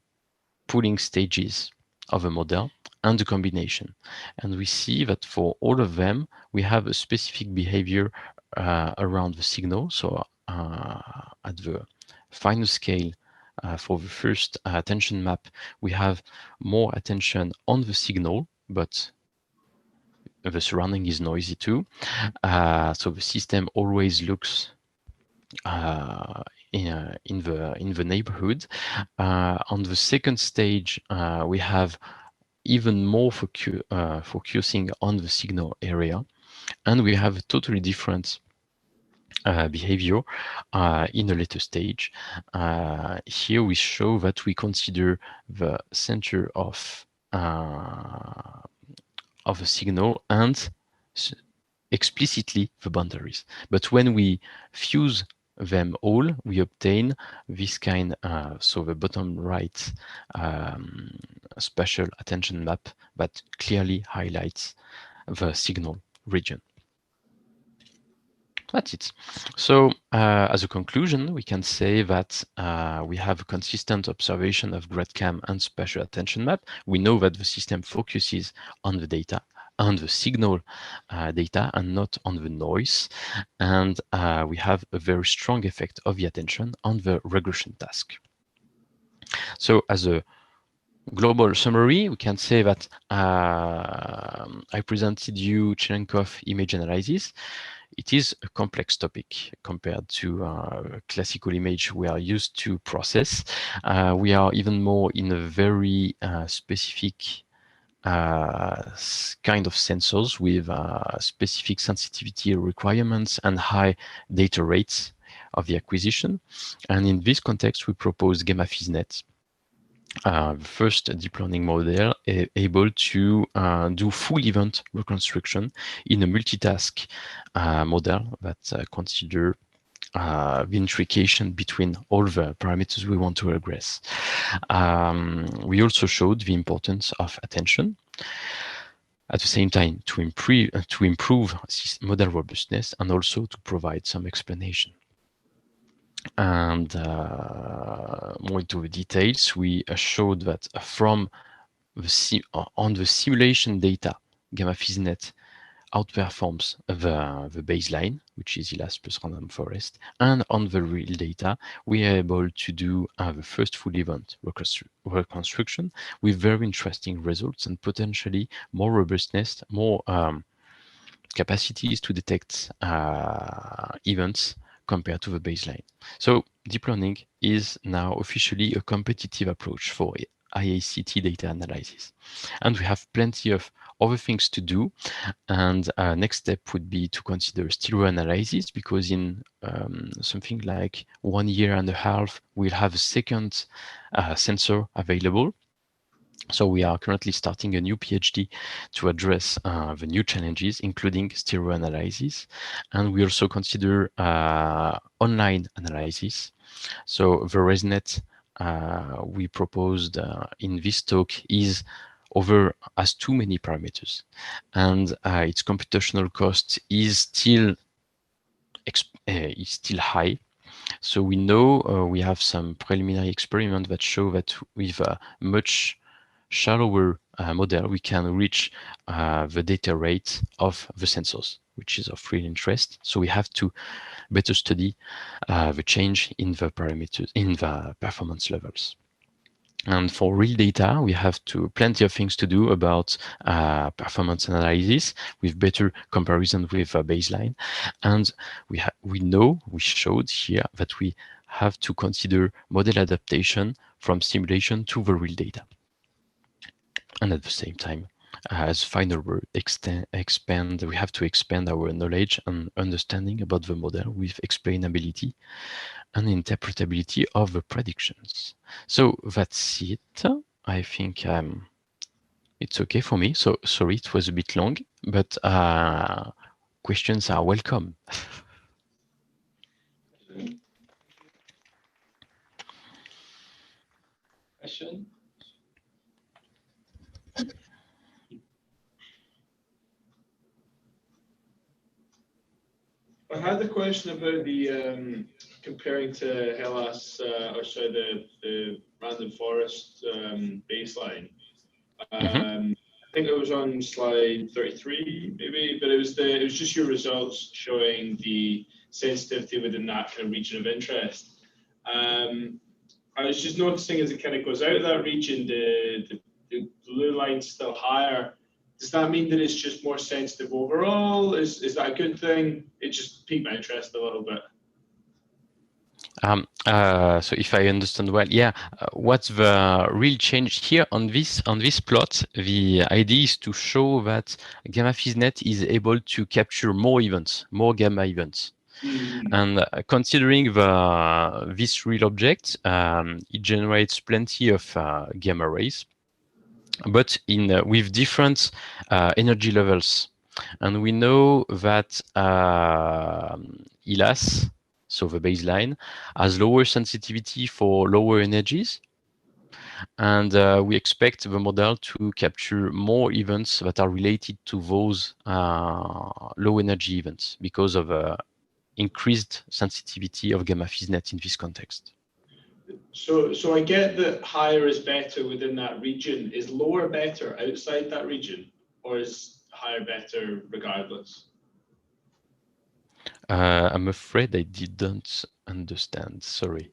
pooling stages of a model and the combination. And we see that for all of them, we have a specific behavior around the signal. So at the final scale, for the first attention map, we have more attention on the signal, but the surrounding is noisy too. So the system always looks in the neighborhood. On the second stage, we have even more focusing on the signal area, and we have a totally different behavior in a later stage. Here we show that we consider the center of a signal and explicitly the boundaries. But when we fuse them all, we obtain this kind, so the bottom right spatial attention map that clearly highlights the signal region. That's it. So as a conclusion, we can say that we have a consistent observation of GradCam and spatial attention map. We know that the system focuses on the data, on the signal data, and not on the noise. And we have a very strong effect of the attention on the regression task. So as a global summary, we can say that I presented you Cherenkov image analysis. It is a complex topic compared to classical image we are used to process. We are even more in a very specific kind of sensors with specific sensitivity requirements and high data rates of the acquisition. And in this context, we propose Gamma FizzNet, the first deep learning model able to do full event reconstruction in a multitask model that consider the intrication between all the parameters we want to regress. We also showed the importance of attention. At the same time, to improve model robustness and also to provide some explanation. And more into the details, we showed that from on the simulation data, Gamma FizzNet outperforms the baseline, which is Elast plus random forest, and on the real data, we are able to do the first full event reconstruction with very interesting results and potentially more robustness, more capacities to detect events compared to the baseline. So deep learning is now officially a competitive approach for IACT data analysis. And we have plenty of other things to do. And next step would be to consider stereo analysis, because in something like 1.5 years, we'll have a second sensor available. So we are currently starting a new PhD to address the new challenges, including stereo analysis. And we also consider online analysis. So the ResNet we proposed in this talk has too many parameters, and its computational cost is still high. So we know we have some preliminary experiments that show that with a much shallower model, we can reach the data rate of the sensors, which is of real interest. So we have to better study the change in the parameters, in the performance levels. And for real data, we have plenty of things to do about performance analysis with better comparison with baseline. And we showed here that we have to consider model adaptation from simulation to the real data. And at the same time, as final word, we have to expand our knowledge and understanding about the model with explainability and interpretability of the predictions. So that's it. I think it's okay for me. So sorry, it was a bit long, but questions are welcome. Question? I had a question about the comparing to Hellas, the random forest baseline. I think it was on slide 33, maybe, but it was just your results showing the sensitivity within that kind of region of interest. I was just noticing as it kind of goes out of that region, the blue line's still higher. Does that mean that it's just more sensitive overall? Is that a good thing? It just piqued my interest a little bit. So if I understand well, yeah, what's the real change here on this plot? The idea is to show that gamma FizzNet is able to capture more events, more gamma events. And considering this real object, it generates plenty of gamma rays, but with different energy levels. And we know that Elas, so the baseline, has lower sensitivity for lower energies. And we expect the model to capture more events that are related to those low energy events because of increased sensitivity of gamma FizzNet in this context. So I get that higher is better within that region. Is lower better outside that region, or is higher better regardless? I'm afraid I didn't understand. Sorry.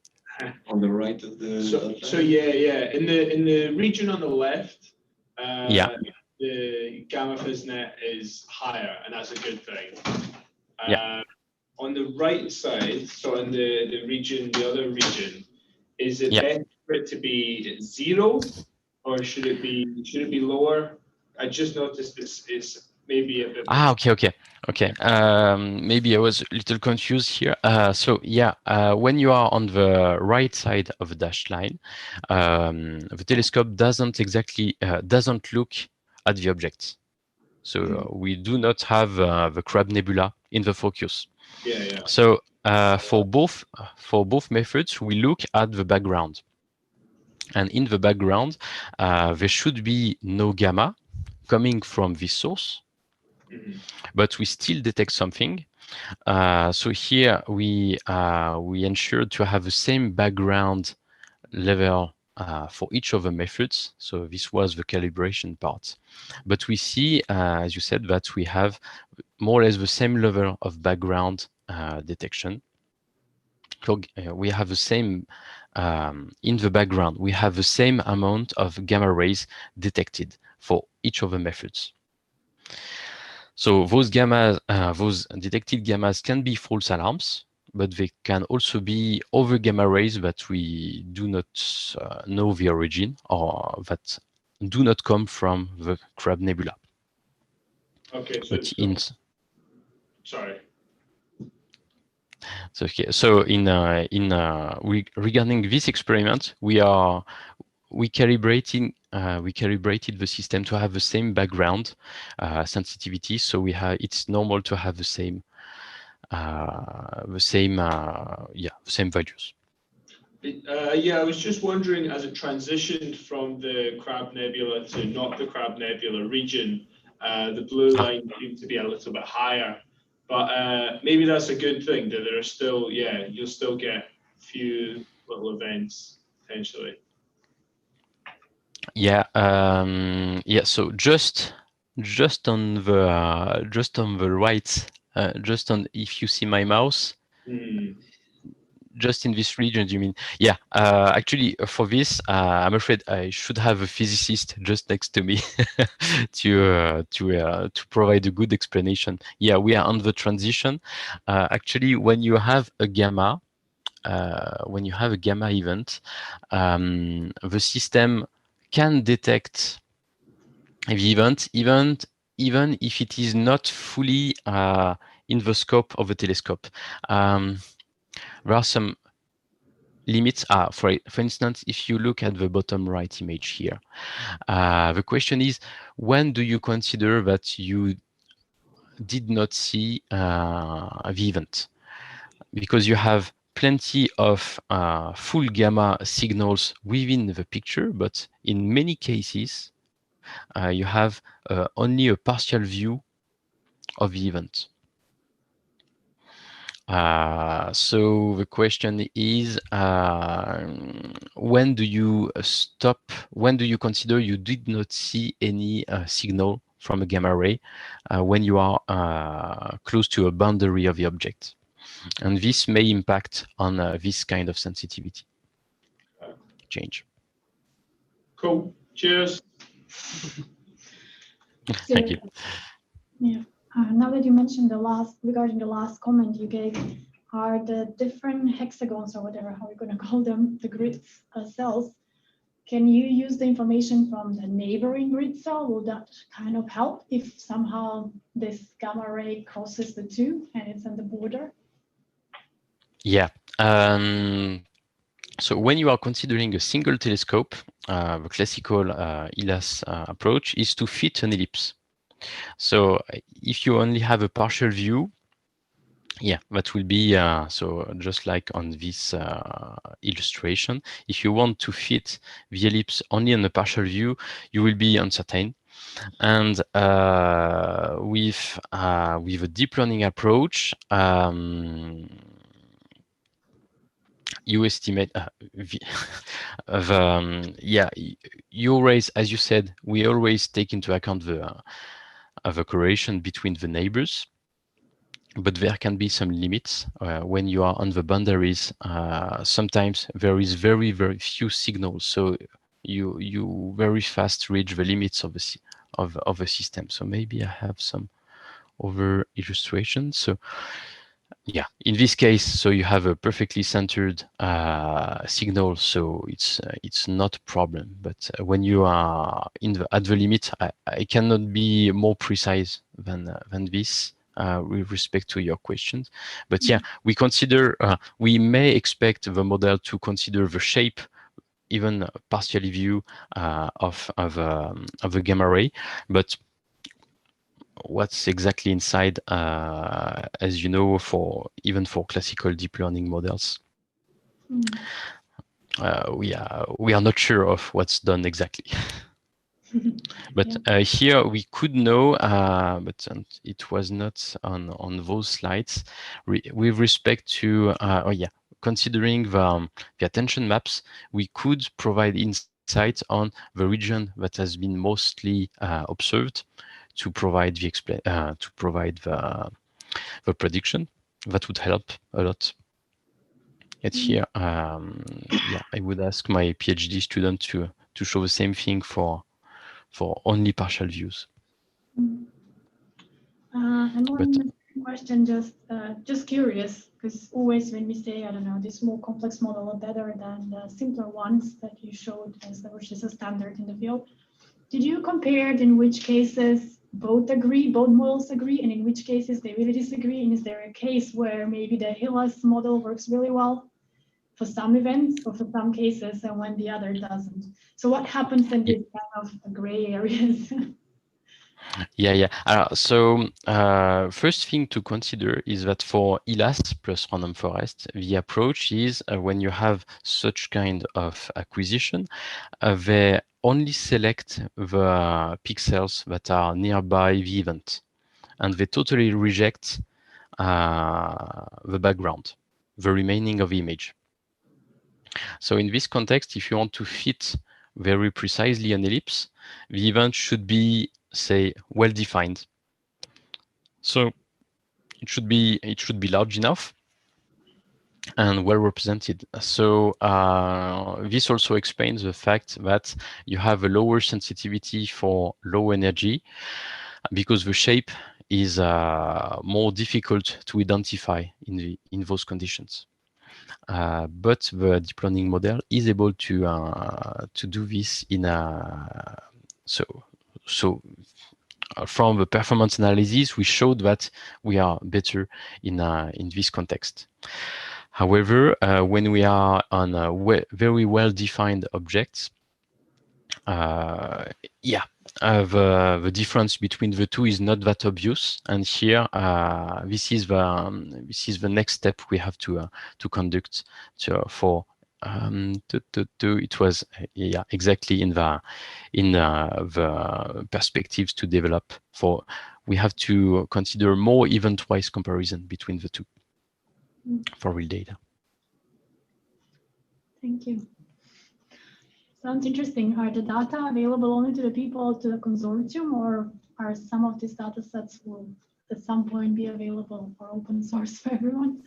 On the right of the. So yeah. In the region on the left, Yeah. the gamma FizzNet is higher, and that's a good thing. Yeah. On the right side, so in the other region, is it better for it to be 0, or should it be lower? I just noticed this is maybe a bit. Okay. Maybe I was a little confused here. So yeah, when you are on the right side of the dashed line, the telescope doesn't look at the object. So we do not have the Crab Nebula in the focus. Yeah. So for both methods, we look at the background, and in the background, there should be no gamma coming from this source, but we still detect something. So here we ensure to have the same background level for each of the methods. So this was the calibration part. But we see, as you said, that we have more or less the same level of background detection. So we have the same, in the background, we have the same amount of gamma rays detected for each of the methods. So those detected gammas can be false alarms, but they can also be other gamma rays that we do not know the origin, or that do not come from the Crab Nebula. Okay. Sorry. So regarding this experiment, we calibrated the system to have the same background sensitivity. So it's normal to have the same values. Yeah, I was just wondering, as it transitioned from the Crab Nebula to not the Crab Nebula region, the blue line seemed to be a little bit higher. But maybe that's a good thing, that there are still, you'll still get a few little events potentially. So just on the right, if you see my mouse, just in this region, you mean? Yeah. Actually, for this, I'm afraid I should have a physicist just next to me to provide a good explanation. Yeah, we are on the transition. Actually, when you have a gamma event, the system can detect the event even if it is not fully in the scope of the telescope. There are some limits. For instance, if you look at the bottom right image here, the question is, when do you consider that you did not see the event? Because you have plenty of full gamma signals within the picture, but in many cases, you have only a partial view of the event. So the question is, when do you stop? When do you consider you did not see any signal from a gamma ray when you are close to a boundary of the object? And this may impact on this kind of sensitivity change. Cool. Cheers. Thank you. Yeah. Now that you mentioned regarding the last comment you gave, are the different hexagons or whatever, how we're going to call them, the grid cells, can you use the information from the neighboring grid cell? Will that kind of help if somehow this gamma ray crosses the two and it's on the border? Yeah. So when you are considering a single telescope, the classical Elast approach is to fit an ellipse. So if you only have a partial view, yeah, that will be, so just like on this illustration, if you want to fit the ellipse only on a partial view, you will be uncertain. And with a deep learning approach, you estimate you always, as you said, we always take into account the correlation between the neighbors, but there can be some limits when you are on the boundaries. Sometimes there is very few signals, so you very fast reach the limits of the system. So maybe I have some other illustrations. So yeah, in this case, so you have a perfectly centered signal, so it's not a problem. But when you are at the limit, I cannot be more precise than this with respect to your questions. But yeah, we consider we may expect the model to consider the shape, even partially view of a gamma ray, but what's exactly inside, as you know, even for classical deep learning models, we are not sure of what's done exactly. But here we could know, but it was not on those slides, with respect to considering the attention maps, we could provide insights on the region that has been mostly observed, to provide the prediction. That would help a lot. It's here. I would ask my PhD student to show the same thing for only partial views. And one question, just curious, because always when we say, I don't know, this more complex model are better than the simpler ones that you showed, which is a standard in the field. Did you compare in which cases both models agree, and in which cases they really disagree? And is there a case where maybe the Elast model works really well for some events or for some cases, and when the other doesn't? So what happens in these kind of gray areas? So first thing to consider is that for Elast plus random forest, the approach is when you have such kind of acquisition, they only select the pixels that are nearby the event, and they totally reject the background, the remaining of the image. So in this context, if you want to fit very precisely an ellipse, the event should be, say, well defined. So it should be large enough and well represented. So this also explains the fact that you have a lower sensitivity for low energy, because the shape is more difficult to identify in those conditions. But the deep learning model is able to do this in a from the performance analysis, we showed that we are better in this context. However, when we are on very well-defined objects, the difference between the two is not that obvious. And here, this is the next step we have to conduct for. It was exactly in the perspectives to develop for. We have to consider more event-wise comparison between the two. for real data. Thank you. Sounds interesting. Are the data available only to the people, to the consortium, or are some of these data sets will at some point be available for open source for everyone?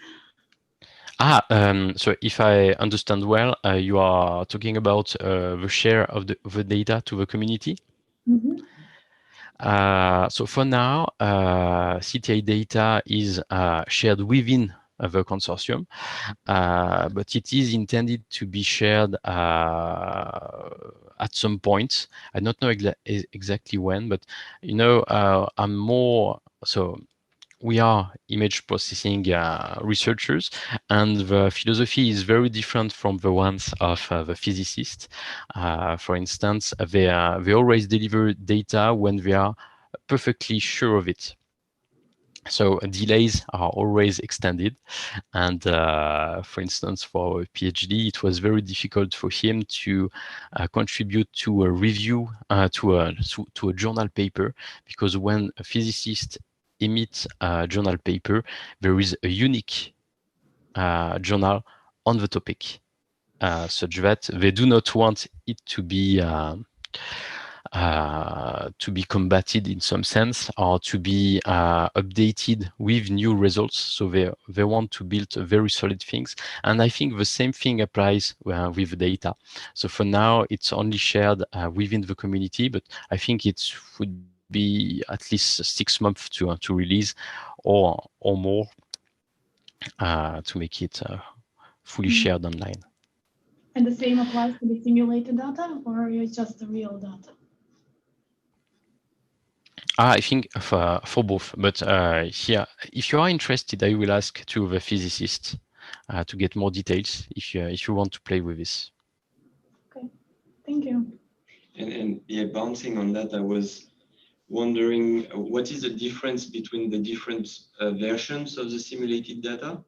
So if I understand well, you are talking about the share of the data to the community. Mm-hmm. So for now, CTA data is shared within the consortium, but it is intended to be shared at some point. I don't know exactly when, but you know, I'm more so. We are image processing researchers, and the philosophy is very different from the ones of the physicists. For instance, they always deliver data when they are perfectly sure of it. So delays are always extended. And for instance, for a PhD, it was very difficult for him to contribute to a review, to a journal paper, because when a physicist emits a journal paper, there is a unique journal on the topic, such that they do not want it to be combated in some sense, or to be updated with new results. So they want to build very solid things. And I think the same thing applies with data. So for now, it's only shared within the community, but I think it would be at least 6 months to release or more to make it fully shared online. And the same applies to the simulated data, or it's just the real data? I think for both, but here, if you are interested, I will ask to the physicist to get more details if you want to play with this. Okay, thank you. And yeah, bouncing on that, I was wondering what is the difference between the different versions of the simulated data?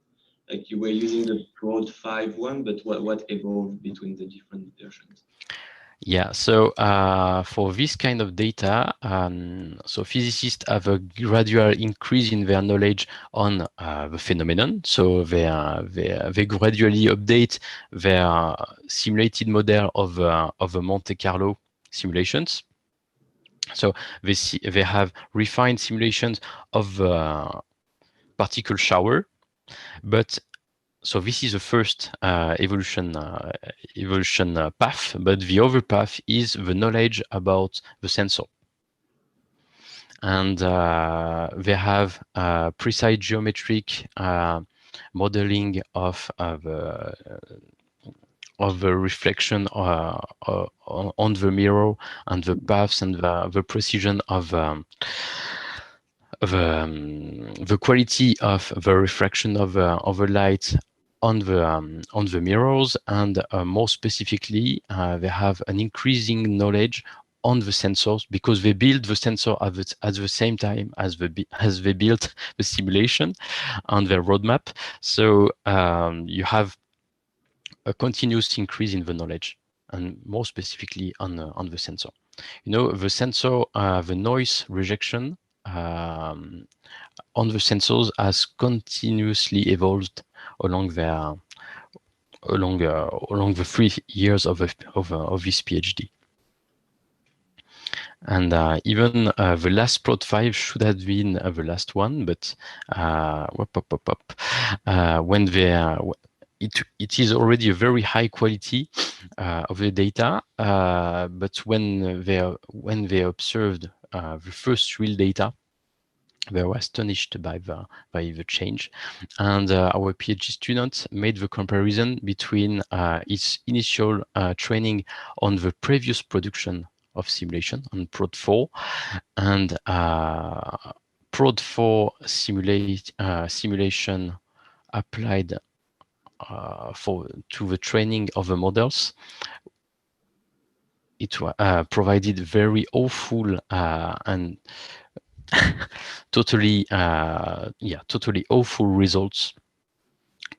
Like you were using the Prod 5.1, but what evolved between the different versions? Yeah, so for this kind of data, so physicists have a gradual increase in their knowledge on the phenomenon. So they gradually update their simulated model of the Monte Carlo simulations. So they have refined simulations of particle shower, but so this is the first evolution path, but the other path is the knowledge about the sensor. And they have precise geometric modeling of the reflection on the mirror, and the paths, and the precision of the quality of the refraction of the light on the mirrors, and more specifically, they have an increasing knowledge on the sensors, because they build the sensor at the same time as they built the simulation on their roadmap. So you have a continuous increase in the knowledge, and more specifically on the sensor. You know, the sensor, the noise rejection on the sensors has continuously evolved along the 3 years of this PhD. And even the last Prod 5 should have been the last one, but when it is already a very high quality of the data, but when they observed the first real data, they were astonished by the change. And our PhD student made the comparison between its initial training on the previous production of simulation on Prod 4 and Prod 4 simulation applied to the training of the models. It provided very awful and totally awful results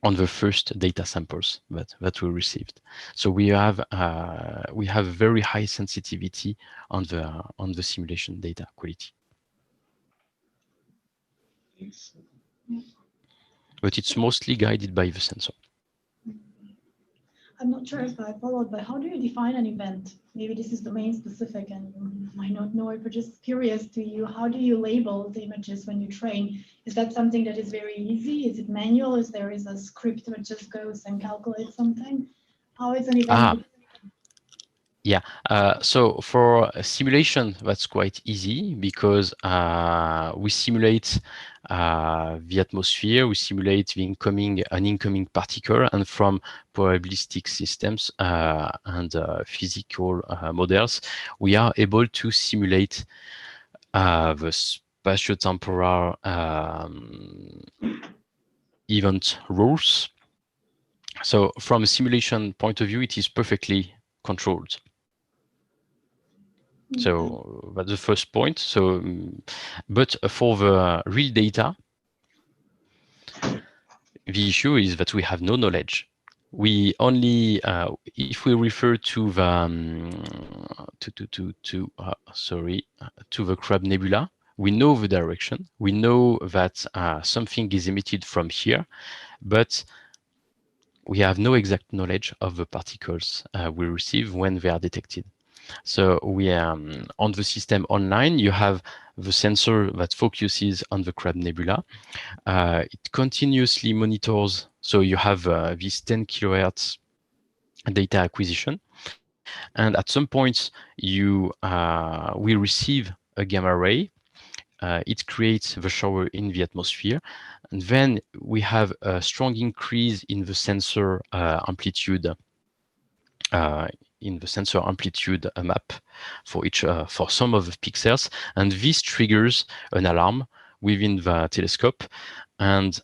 on the first data samples that we received. So we have very high sensitivity on the simulation data quality. Thanks. but it's mostly guided by the sensor. I'm not sure if I followed, but how do you define an event? Maybe this is domain specific and you might not know it, but just curious to you, how do you label the images when you train? Is that something that is very easy? Is it manual? Is there a script that just goes and calculates something? How is an event? Yeah, so for a simulation, that's quite easy because we simulate the atmosphere, we simulate an incoming particle, and from probabilistic systems and physical models, we are able to simulate the spatiotemporal event rules. So from a simulation point of view, it is perfectly controlled. So that's the first point. So, but for the real data, the issue is that we have no knowledge. We only, if we refer to the to the Crab Nebula, we know the direction. We know that something is emitted from here, but we have no exact knowledge of the particles we receive when they are detected. So we on the system online, you have the sensor that focuses on the Crab Nebula. It continuously monitors. So you have this 10 kilohertz data acquisition, and at some point we receive a gamma ray. It creates the shower in the atmosphere, and then we have a strong increase in the sensor amplitude. In the sensor amplitude map for each for some of the pixels, and this triggers an alarm within the telescope, and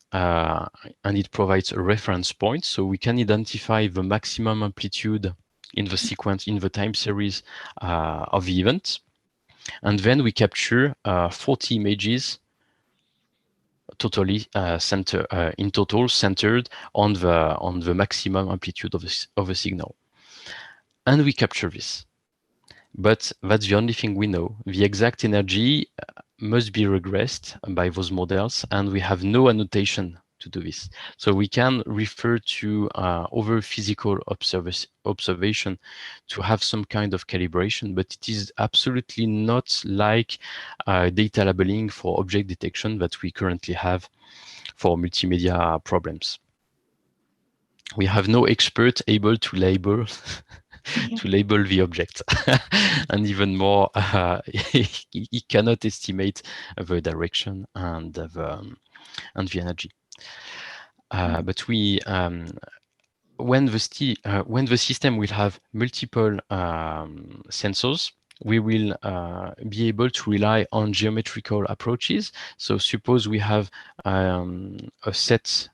it provides a reference point, so we can identify the maximum amplitude in the sequence, in the time series of the event, and then we capture 40 images totally in total centered on the maximum amplitude of the signal. And we capture this. But that's the only thing we know. The exact energy must be regressed by those models, and we have no annotation to do this. So we can refer to other physical observation to have some kind of calibration, but it is absolutely not like data labeling for object detection that we currently have for multimedia problems. We have no expert able to label the object, and even more, he cannot estimate the direction and the energy. But we, when the system will have multiple sensors, we will be able to rely on geometrical approaches. So suppose we have a set.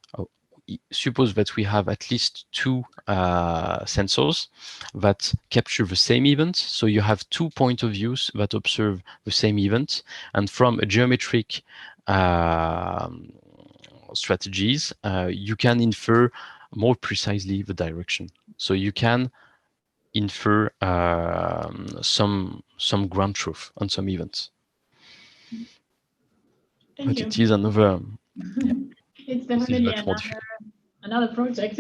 Suppose that we have at least two sensors that capture the same event. So you have 2 points of view that observe the same event. And from a geometric strategies, you can infer more precisely the direction. So you can infer some ground truth on some events. Thank you. It is another... Yeah. It's definitely another project.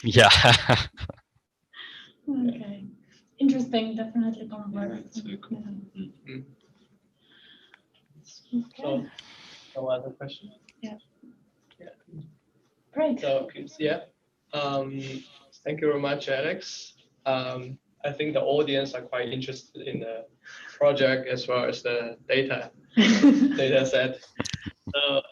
Yeah. Okay. Interesting, definitely complex. Yeah, cool. So, no other questions? Yeah. Yeah. Great. So, yeah. Thank you very much, Alex. I think the audience are quite interested in the project as well as the data set. So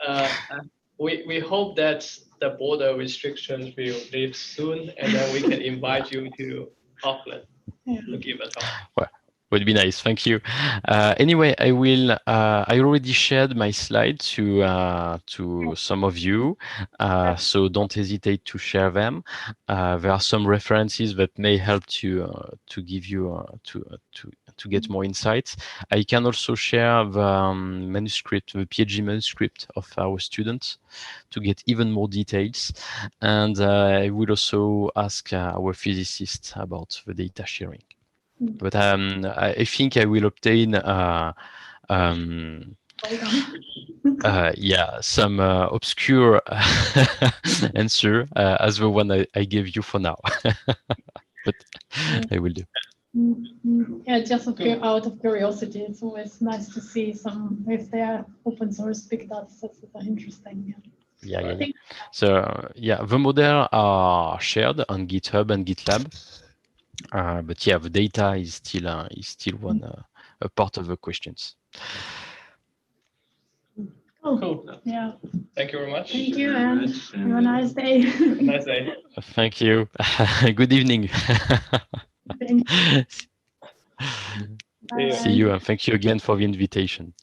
we hope that the border restrictions will lift soon, and then we can invite you to Auckland to give a talk. Well, would be nice. Thank you. Anyway, I will. I already shared my slide to some of you, so don't hesitate to share them. There are some references that may help to give you to get more insights. I can also share the manuscript, the PhD manuscript of our students, to get even more details. And I will also ask our physicist about the data sharing. But I think I will obtain Welcome. Yeah, some obscure answer as the one I gave you for now, but I will do. Yeah, just out of curiosity, it's always nice to see some, if they are open source big data sets that are interesting. Yeah. So yeah, the model are shared on GitHub and GitLab, but yeah, the data is still one a part of the questions. Cool. Yeah. Thank you very much. Thank you, and have a nice day. Have a nice day. Thank you. Good evening. Thanks. See you. See you, and thank you again for the invitation.